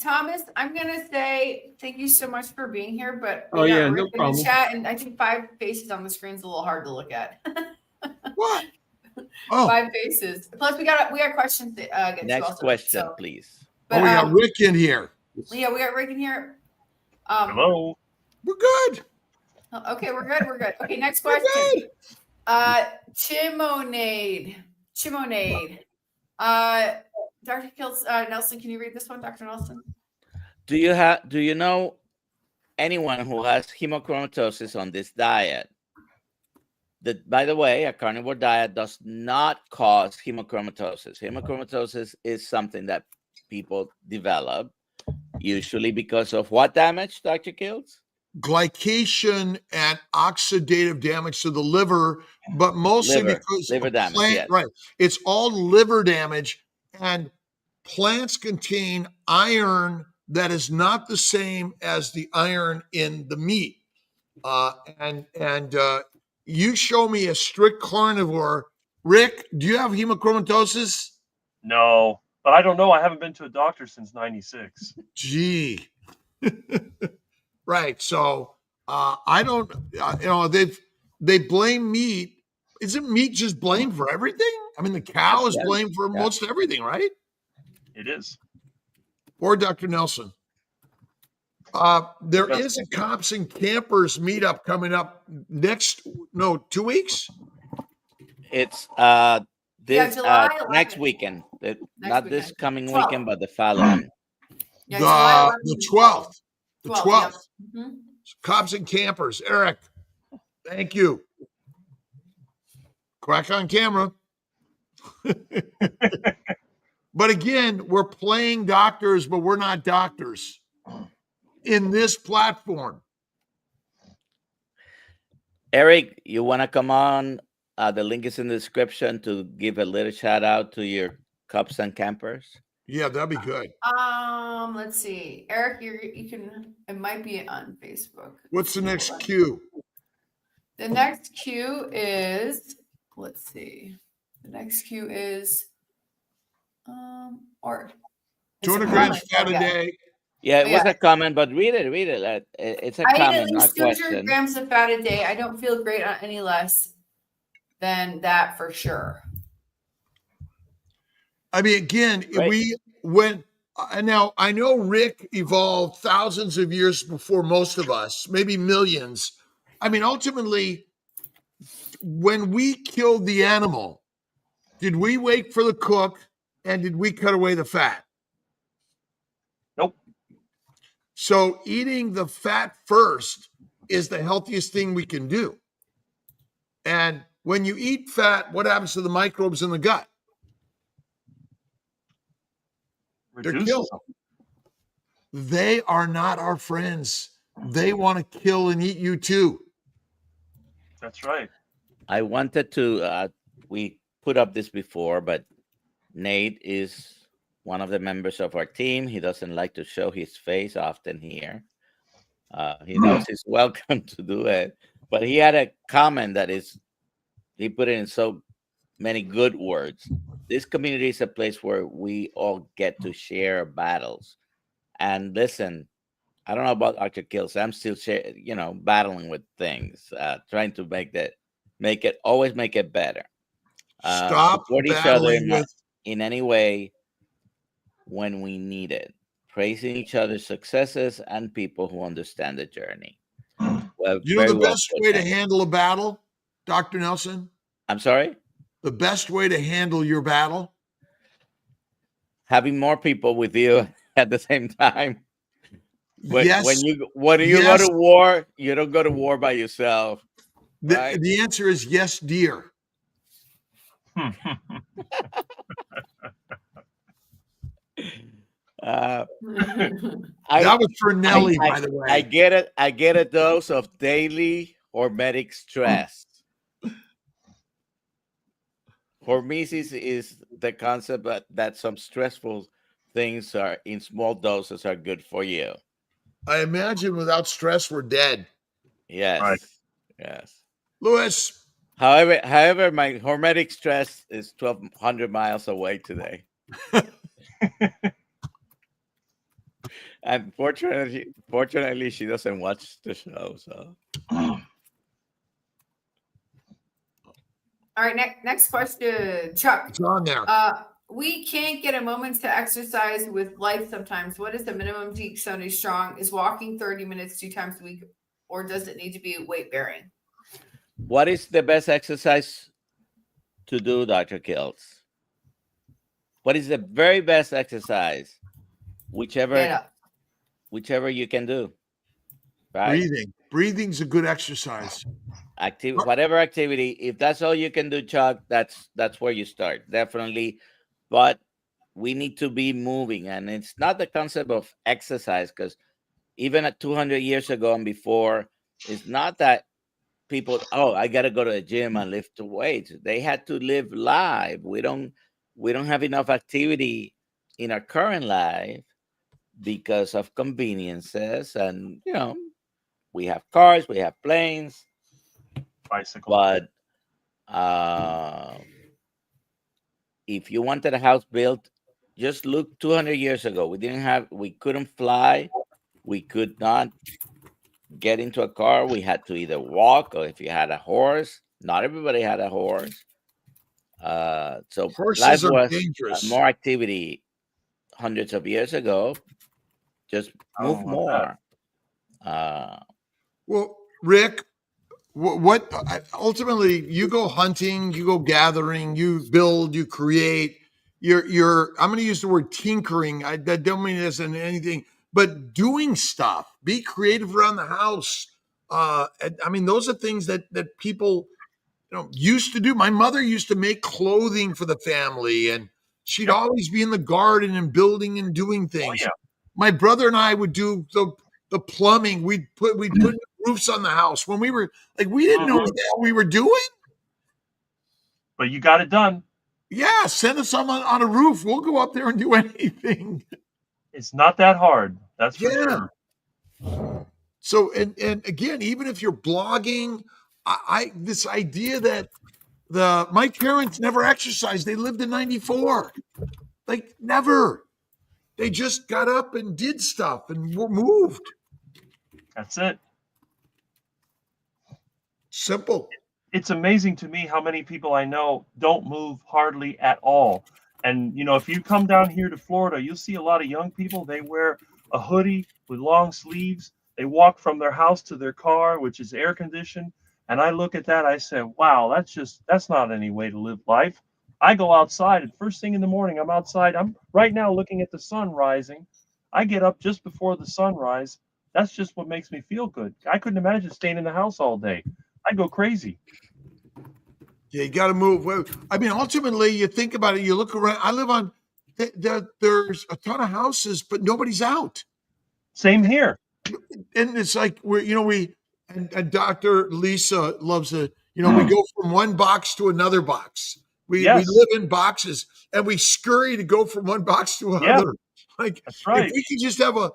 S1: Thomas, I'm going to say thank you so much for being here, but
S4: Oh,
S1: we got
S4: yeah,
S1: Rick
S4: no
S1: in the
S4: problem.
S1: chat, and I think 5 faces on the screen is a little hard to look at.
S2: What? Oh,
S1: 5 faces. Plus, we got questions to get to
S3: Next
S1: also.
S3: question,
S1: So,
S3: please.
S1: but
S2: we got Rick in here.
S1: yeah, we got Rick in here.
S6: Hello.
S2: We're good.
S1: Okay, we're good. We're good. Okay, next
S2: We're
S1: question.
S2: good.
S1: Chimonade. Dr. Kiltz, Nelson, can you read this one, Dr. Nelson?
S3: Do you know anyone who has hemochromatosis on this diet? By the way, a carnivore diet does not cause hemochromatosis. Hemochromatosis is something that people develop, usually because of what damage, Dr. Kiltz?
S2: Glycation and oxidative damage to the liver, but mostly because
S3: liver
S2: of
S3: damage,
S2: plant,
S3: yes.
S2: right? It's all liver damage, and plants contain iron that is not the same as the iron in the meat. And you show me a strict carnivore. Rick, do you have hemochromatosis?
S6: No, but I don't know. I haven't been to a doctor since '96.
S2: Gee. Right. So I don't, they blame meat. Isn't meat just blamed for everything? I mean, the cow is
S3: Yeah.
S2: blamed for
S3: Yeah.
S2: most everything, right?
S6: It is.
S2: Or Dr. Nelson. There is a Cops and Campers meetup coming up 2 weeks.
S3: It's
S1: July
S3: next
S1: 11th.
S3: weekend.
S1: weekend.
S3: Not this coming
S1: 12th.
S3: weekend, but the following.
S1: Yeah, July 11th
S2: The
S1: and
S2: 12th. The
S1: 12th,
S2: 12th.
S1: yeah. Mhm.
S2: Cops and Campers. Eric, thank you. Crack on camera. But again, we're playing doctors, but we're not doctors in this platform.
S3: Eric, you want to come on? The link is in the description to give a little shout out to your Cops and Campers.
S2: Yeah, that'd be good.
S1: Let's see. Eric, you can, it might be on Facebook.
S2: What's the next cue?
S1: The next cue is, let's see. The next cue is, or it's a
S2: 200 grams
S1: comment,
S2: fat a
S1: yeah.
S2: day.
S3: Yeah, it was
S1: Yeah.
S3: a comment, but read it. It's a
S1: I eat at
S3: comment, not
S1: least 200
S3: question.
S1: grams of fat a day. I don't feel great on any less than that for sure.
S2: I mean, again,
S3: Right.
S2: now I know Rick evolved thousands of years before most of us, maybe millions. I mean, ultimately, when we killed the animal, did we wait for the cook and did we cut away the fat?
S6: Nope.
S2: So eating the fat first is the healthiest thing we can do. And when you eat fat, what happens to the microbes in the gut? They're
S6: Reduces
S2: killed.
S6: them.
S2: They are not our friends. They want to kill and eat you too.
S6: That's right.
S3: I wanted to, we put up this before, but Nate is one of the members of our team. He doesn't like to show his face often here. He knows he's welcome to do it, but he had a comment he put it in so many good words. This community is a place where we all get to share battles. And listen, I don't know about Dr. Kiltz. I'm still battling with things, trying to always make it better.
S2: Stop
S3: Support each other
S2: battling
S3: in any way when we need it. Praising each other's successes and people who understand the journey. Well,
S2: You know
S3: very
S2: the
S3: well
S2: best
S3: put,
S2: way to
S3: Nate.
S2: handle a battle, Dr. Nelson?
S3: I'm sorry?
S2: The best way to handle your battle?
S3: Having more people with you at the same time. When
S2: Yes.
S3: you go
S2: Yes.
S3: to war, you don't go to war by yourself. Right?
S2: The answer is yes, dear.
S3: I
S2: That was for Nelly, by the way.
S3: I get it. I get a dose of daily hormetic stress. Hormesis is the concept that some stressful things are in small doses are good for you.
S2: I imagine without stress, we're dead.
S3: Yes.
S6: Right.
S3: Yes.
S2: Louis,
S3: However, my hormetic stress is 1,200 miles away today. And fortunately, she doesn't watch the show. So,
S1: All All right, next question, Chuck.
S2: It's on there.
S1: We can't get a moment to exercise with life sometimes. What is the minimum to keep Sunday strong? Is walking 30 minutes 2 times a week, or does it need to be weight bearing?
S3: What is the best exercise to do, Dr. Kiltz? What is the very best exercise? Whichever you can do. Right?
S2: Breathing's a good exercise.
S3: Whatever activity, if that's all you can do, Chuck, that's where you start, definitely. But we need to be moving, and it's not the concept of exercise, because even at 200 years ago and before, it's not that people, I got to go to the gym and lift the weights. They had to live life. We don't have enough activity in our current life because of conveniences, and we have cars, we have planes,
S6: Bicycle.
S3: but if you wanted a house built, just look 200 years ago. We couldn't fly. We could not get into a car. We had to either walk, or if you had a horse, not everybody had a horse. So
S2: Horses
S3: life
S2: are
S3: was
S2: dangerous.
S3: more activity hundreds of years ago. Just move more.
S2: Well, Rick, what ultimately, you go hunting, you go gathering, you build, you create. You're I'm going to use the word tinkering. I don't mean it as in anything, but doing stuff. Be creative around the house. I mean, those are things that people used to do. My mother used to make clothing for the family, and she'd always be in the garden and building and doing things.
S6: Oh, yeah.
S2: My brother and I would do the plumbing. We'd put roofs on the house when we were we didn't know what the hell we were doing.
S6: But you got it done.
S2: Yeah, send us on a roof. We'll go up there and do anything.
S6: It's not that hard. That's for sure.
S2: So, and again, even if you're blogging, this idea that my parents never exercised. They lived to 94. Never. They just got up and did stuff and were moved.
S6: That's it.
S2: Simple.
S6: It's amazing to me how many people I know don't move hardly at all. And, if you come down here to Florida, you'll see a lot of young people. They wear a hoodie with long sleeves. They walk from their house to their car, which is air conditioned. And I look at that, I say, wow, that's not any way to live life. I go outside, and first thing in the morning, I'm outside. I'm right now looking at the sun rising. I get up just before the sunrise. That's just what makes me feel good. I couldn't imagine staying in the house all day. I'd go crazy.
S2: Yeah, you got to move. Well, I mean, ultimately, you think about it. You look around. I live on. There's a ton of houses, but nobody's out.
S6: Same here.
S2: And it's and Dr. Lisa loves we go from one box to another box. We live in boxes, and we scurry to go from one box to another.
S6: That's right.
S2: If we could just have a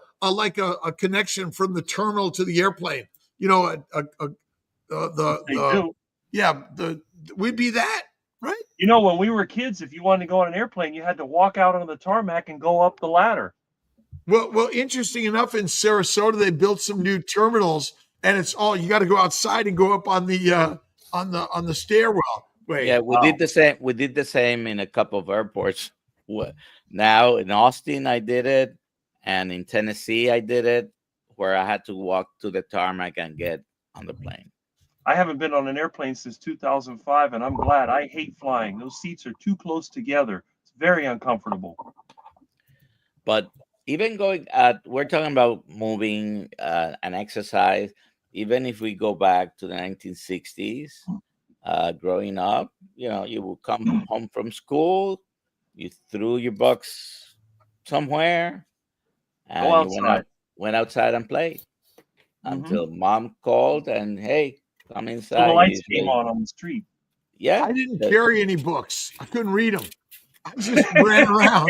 S2: connection from the terminal to the airplane, we'd be that, right?
S6: When we were kids, if you wanted to go on an airplane, you had to walk out on the tarmac and go up the ladder.
S2: Well, interesting enough, in Sarasota, they built some new terminals, and it's you got to go outside and go up on the stairwell. Wait,
S3: yeah, we did the same. We did the same in a couple of airports. Now in Austin, I did it, and in Tennessee, I did it, where I had to walk to the tarmac and get on the plane.
S6: I haven't been on an airplane since 2005, and I'm glad. I hate flying. Those seats are too close together. It's very uncomfortable.
S3: But even we're talking about moving and exercise. Even if we go back to the 1960s, growing up, you would come home from school, you threw your books somewhere, and you went outside and played until mom called and, hey, come inside.
S6: So the lights came on the street.
S3: Yeah.
S2: I didn't carry any books. I couldn't read them. I just ran around.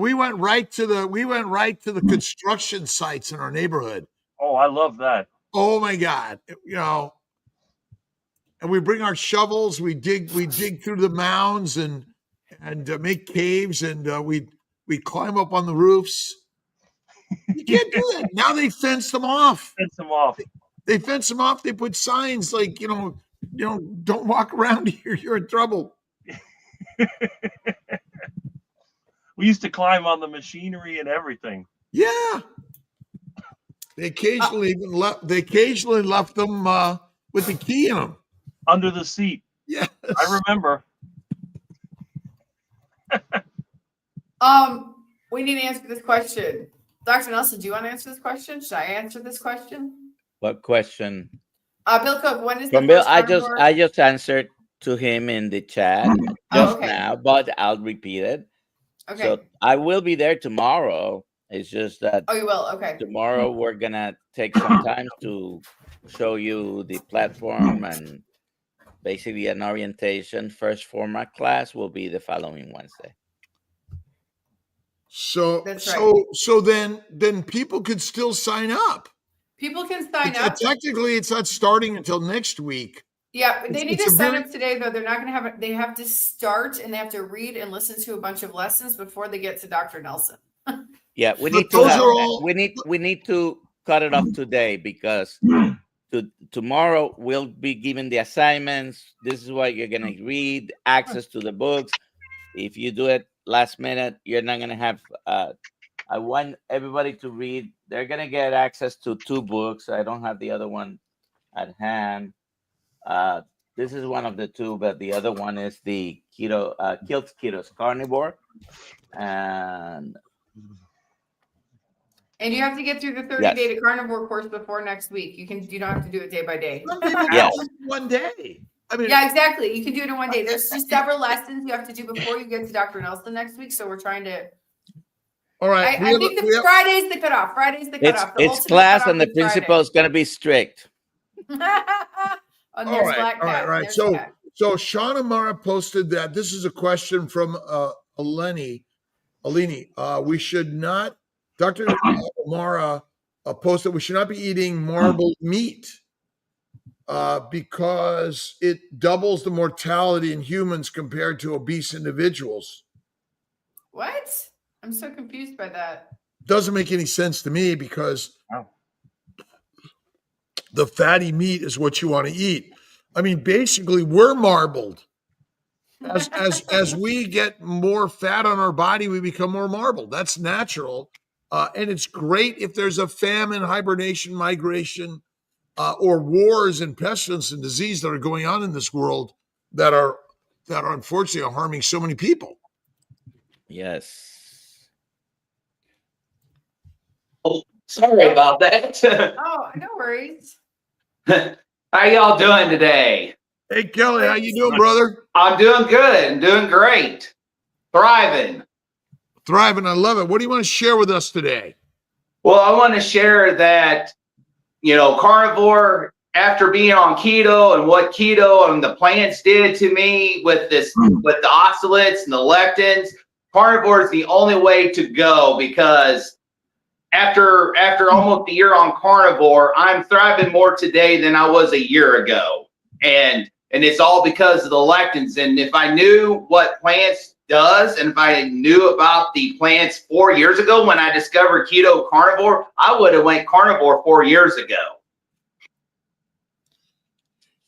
S2: We went right to the construction sites in our neighborhood.
S6: Oh, I love that.
S2: Oh my God. And we bring our shovels, we dig through the mounds and make caves, and we climb up on the roofs. You can't do that. Now they fence them off.
S6: Fence them off.
S2: They fence them off. They put signs don't walk around here. You're in trouble.
S6: We used to climb on the machinery and everything.
S2: Yeah. They occasionally left them with the key in them.
S6: Under the seat.
S2: Yes.
S6: I remember.
S1: We need to answer this question. Dr. Nelson, do you want to answer this question? Should I answer this question?
S3: What question?
S1: Bill Cook, when is the
S3: From Bill,
S1: first carnivore?
S3: I just answered to him in the chat just now, but I'll repeat it.
S1: Okay.
S3: So I will be there tomorrow. It's just that
S1: Oh, you will? Okay.
S3: tomorrow we're gonna take some time to show you the platform and basically an orientation. First format class will be the following Wednesday.
S2: So
S1: That's right.
S2: so then people could still sign up.
S1: People can sign up.
S2: Technically, it's not starting until next week.
S1: Yeah, but they need
S2: It's
S1: to
S2: a
S1: sign
S2: very-
S1: up today, though. They're not going to have it. They have to start and they have to read and listen to a bunch of lessons before they get to Dr. Nelson.
S3: Yeah, we
S2: But
S3: need to
S2: those
S3: have,
S2: are all-
S3: we need to cut it off today because tomorrow we'll be given the assignments. This is what you're gonna read, access to the books. If you do it last minute, you're not gonna have I want everybody to read. They're gonna get access to 2 books. I don't have the other one at hand. This is one of the 2, but the other one is the Kiltz Ketos Carnivore. And
S1: you have to get through the 30-day carnivore course before next week. You don't have to do it day by day.
S3: yes,
S2: One day. I mean,
S1: Yeah, exactly. You can do it in one day. There's just several lessons you have to do before you get to Dr. Nelson next week. So we're trying to.
S2: all right.
S1: I think Friday's the cutoff. Friday's the cutoff. The
S3: it's
S1: ultimate
S3: class
S1: cutoff
S3: and the
S1: is Friday.
S3: principal is gonna be strict.
S1: Oh,
S2: All
S1: there's
S2: right,
S1: Black
S2: all
S1: Cat.
S2: right.
S1: There's
S2: So,
S1: Cat.
S2: so Sean Amara posted that this is a question from Alini. We should not, Dr. Amara posted, we should not be eating marbled meat because it doubles the mortality in humans compared to obese individuals.
S1: What? I'm so confused by that.
S2: Doesn't make any sense to me because
S6: Oh.
S2: the fatty meat is what you want to eat. I mean, basically, we're marbled. As we get more fat on our body, we become more marbled. That's natural. And it's great if there's a famine, hibernation, migration, or wars and pestilence and disease that are going on in this world that are unfortunately harming so many people.
S3: Yes.
S7: Oh, sorry about that.
S1: Oh, no worries.
S7: How y'all doing today?
S2: Hey, Kelly, how you doing, brother?
S7: I'm doing good. I'm doing great. Thriving.
S2: Thriving. I love it. What do you want to share with us today?
S7: Well, I want to share that, carnivore, after being on keto and what keto and the plants did to me with with the oxalates and the lectins, carnivore is the only way to go because after almost a year on carnivore, I'm thriving more today than I was a year ago. And it's all because of the lectins. And if I knew what plants does, and if I knew about the plants 4 years ago when I discovered keto carnivore, I would have went carnivore 4 years ago.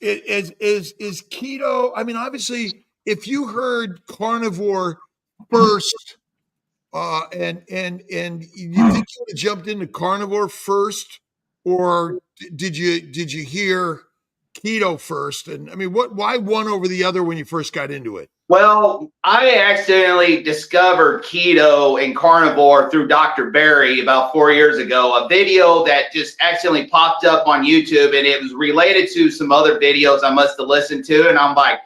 S2: Is keto? I mean, obviously, if you heard carnivore first, and you think you would have jumped into carnivore first, or did you hear keto first? And I mean, why one over the other when you first got into it?
S7: Well, I accidentally discovered keto and carnivore through Dr. Barry about 4 years ago, a video that just accidentally popped up on YouTube, and it was related to some other videos I must have listened to. And I'm like,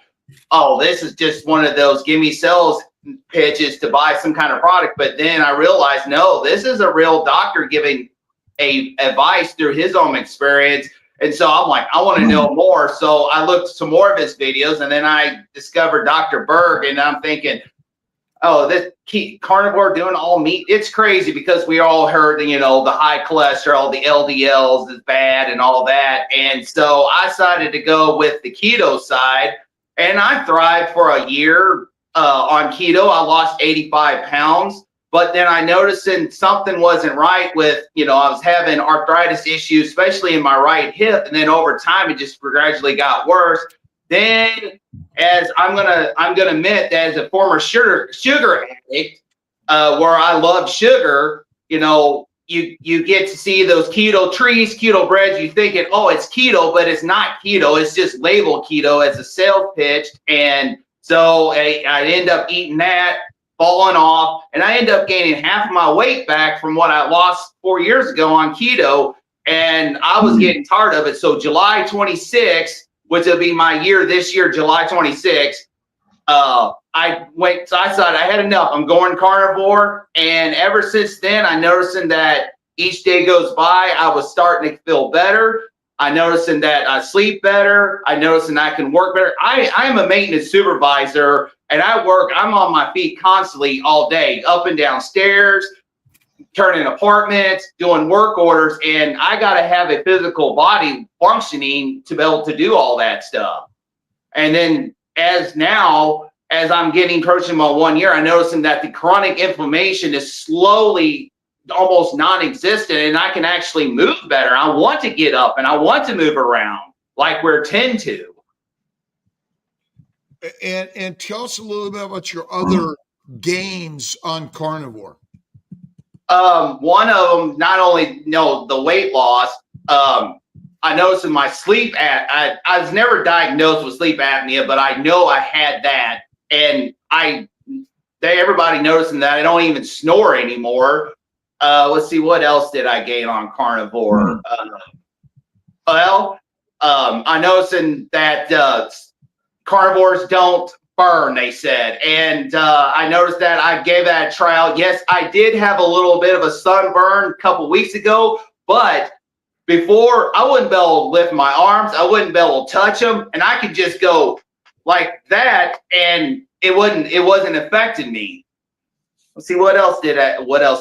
S7: oh, this is just one of those give me sales pitches to buy some kind of product. But then I realized, no, this is a real doctor giving advice through his own experience. And so I'm like, I want to know more. So I looked some more of his videos, and then I discovered Dr. Berg, and I'm thinking, oh, this carnivore doing all meat. It's crazy because we all heard, the high cholesterol, the LDLs is bad and all that. And so I decided to go with the keto side, and I thrived for a year on keto. I lost 85 pounds. But then I noticed something wasn't right with, I was having arthritis issues, especially in my right hip. And then over time, it just gradually got worse. Then, as I'm gonna admit that as a former sugar addict, where I love sugar, you know, you get to see those keto trees, keto breads. You thinking, oh, it's keto, but it's not keto. It's just labeled keto as a sales pitch. And so I end up eating that, falling off, and I end up gaining half of my weight back from what I lost 4 years ago on keto. And I was getting tired of it. So July 26th, which will be my year this year, July 26th, I thought I had enough. I'm going carnivore. And ever since then, I noticing that each day goes by, I was starting to feel better. I noticing that I sleep better. I noticing I can work better. I'm a maintenance supervisor, and I'm on my feet constantly all day, up and down stairs, turning apartments, doing work orders, and I got to have a physical body functioning to be able to do all that stuff. And then as I'm getting approaching my 1 year, I'm noticing that the chronic inflammation is slowly almost non-existent, and I can actually move better. I want to get up and I want to move around like we're tend to.
S2: And tell us a little bit about your other gains on carnivore.
S7: One of them, not only the weight loss, I noticed in my sleep I was never diagnosed with sleep apnea, but I know I had that, and everybody noticing that I don't even snore anymore. Let's see, what else did I gain on carnivore? I noticing that carnivores don't burn, they said, and I noticed that I gave that a trial. Yes, I did have a little bit of a sunburn a couple weeks ago, but before I wouldn't be able to lift my arms, I wouldn't be able to touch them, and I could just go like that, and it wasn't affecting me. Let's see, what else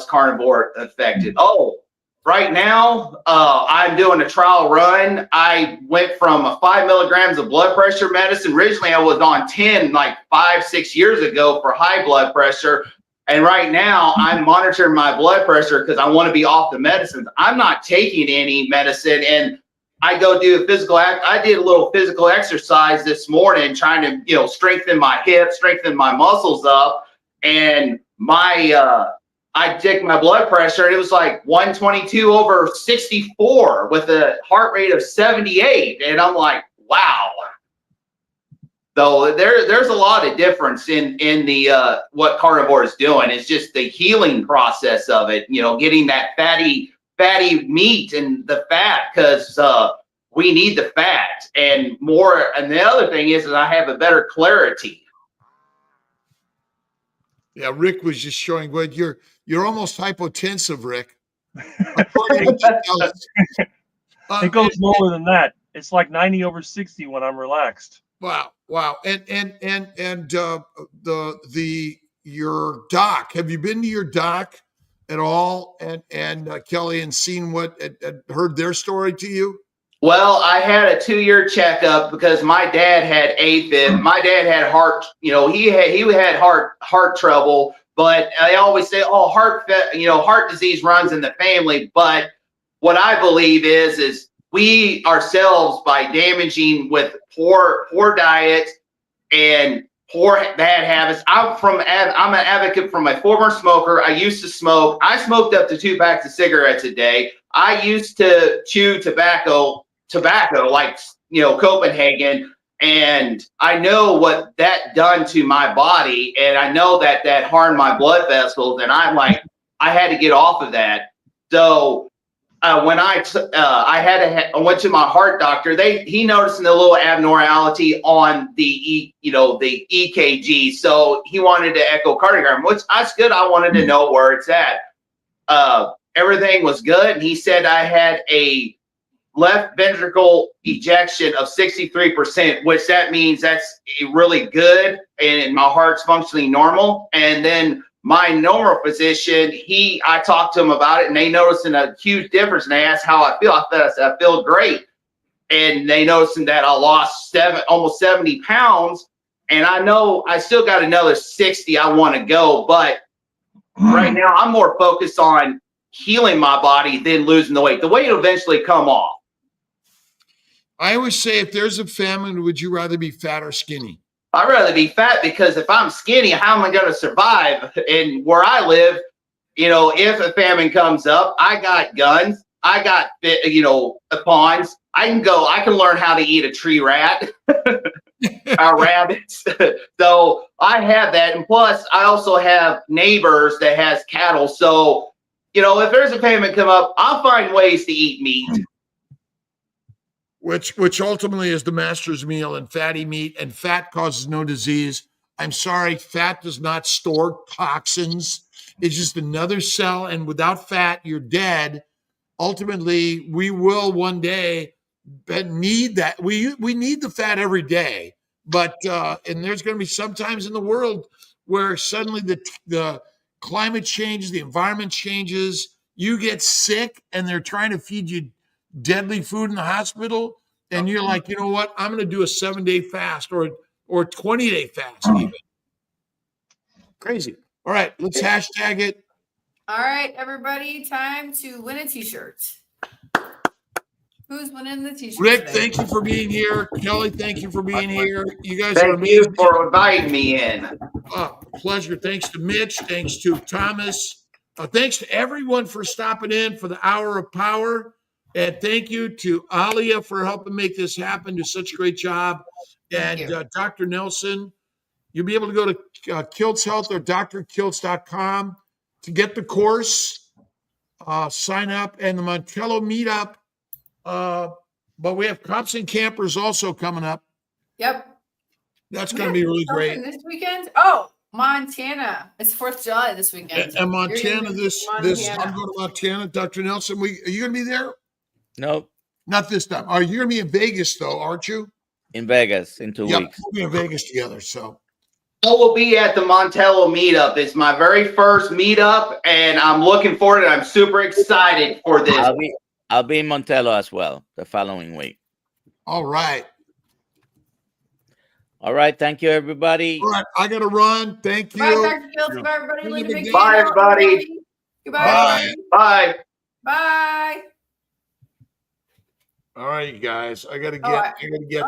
S7: carnivore affected? Oh, right now, I'm doing a trial run. I went from 5 milligrams of blood pressure medicine. Originally, I was on 10 like 5-6 years ago for high blood pressure. And right now, I'm monitoring my blood pressure because I want to be off the medicines. I'm not taking any medicine. And I go do a physical act. I did a little physical exercise this morning, trying to, strengthen my hips, strengthen my muscles up. And I checked my blood pressure, and it was like 122/64 with a heart rate of 78. And I'm like, wow. So there's a lot of difference in the what carnivore is doing. It's just the healing process of it, getting that fatty meat and the fat, because we need the fat and more. And the other thing is that I have a better clarity.
S2: Yeah, Rick was just showing what you're almost hypotensive, Rick.
S6: It goes lower than that. It's like 90/60 when I'm relaxed.
S2: Wow. And your doc, have you been to your doc at all, and Kelly, and seen what heard their story to you?
S7: Well, I had a 2-year checkup because my dad had AFib. My dad had heart, he had heart trouble, but I always say, oh, heart disease runs in the family. But what I believe is we ourselves, by damaging with poor diet and poor bad habits. I'm an advocate from a former smoker. I used to smoke. I smoked up to 2 packs of cigarettes a day. I used to chew tobacco like, Copenhagen. And I know what that done to my body. And I know that harmed my blood vessels. And I'm like, I had to get off of that. So when I went to my heart doctor, he noticed a little abnormality on the EKG. So he wanted to echocardiogram, which that's good. I wanted to know where it's at. Everything was good. And he said I had a left ventricle ejection of 63%, which that means that's really good, and my heart's functioning normal. And then my normal physician, I talked to him about it, and they noticed a huge difference. And they asked how I feel. I feel great. And they noticed that I lost almost 70 pounds. And I know I still got another 60 I want to go, but right now I'm more focused on healing my body than losing the weight. The weight will eventually come off.
S2: I always say, if there's a famine, would you rather be fat or skinny?
S7: I'd rather be fat, because if I'm skinny, how am I going to survive? And where I live, if a famine comes up, I got guns, I got, pawns. I can learn how to eat a tree rat, our rabbits. So I have that. And plus I also have neighbors that has cattle. So, if there's a famine come up, I'll find ways to eat meat.
S2: Which ultimately is the master's meal, and fatty meat, and fat causes no disease. I'm sorry, fat does not store toxins. It's just another cell, and without fat, you're dead. Ultimately, we will one day need that. We need the fat every day, but and there's going to be some times in the world where suddenly the climate changes, the environment changes, you get sick, and they're trying to feed you deadly food in the hospital, and you're like, you know what? I'm going to do a 7-day fast or 20-day fast even. Crazy. All right, let's hashtag it.
S1: All right, everybody, time to win a t-shirt. Who's winning the t-shirt?
S2: Rick,
S1: today?
S2: thank you for being here. Kelly, thank you for being here. You guys are
S7: Thank
S2: amazing.
S7: you for inviting me in.
S2: Pleasure. Thanks to Mitch. Thanks to Thomas. Thanks to everyone for stopping in for the Hour of Power. And thank you to Alia for helping make this happen. Do such a great job.
S1: Thank
S2: And
S1: you.
S2: Dr. Nelson, you'll be able to go to Kiltz Health or drkiltz.com to get the course, sign up, and the Montello meetup. But we have Cops and Campers also coming up.
S1: Yep.
S2: That's going to be really great.
S1: Something this weekend? Oh, Montana. It's 4th of July this weekend.
S2: And Montana,
S1: You're
S2: this
S1: gonna be in
S2: I'm going to Montana. Dr. Nelson, are you going to be there?
S3: Nope.
S2: Not this time. Are you going to be in Vegas though? Aren't you?
S3: In Vegas in 2
S2: Yep,
S3: weeks.
S2: we'll be in Vegas together. So
S7: I will be at the Montello meetup. It's my very first meetup, and I'm looking forward to it. I'm super excited for this.
S3: I'll be in Montello as well the following week.
S2: all right.
S3: All right. Thank you, everybody.
S2: All right. I got to run. Thank
S1: Bye,
S2: you.
S1: Dr. Kiltz. Goodbye, everybody. Linda McGee.
S7: Bye, everybody.
S1: Goodbye,
S2: Bye.
S1: everybody.
S7: Bye.
S1: Bye.
S2: All right, you guys. I got to
S1: Oh,
S2: get.
S1: I-
S2: I got to get.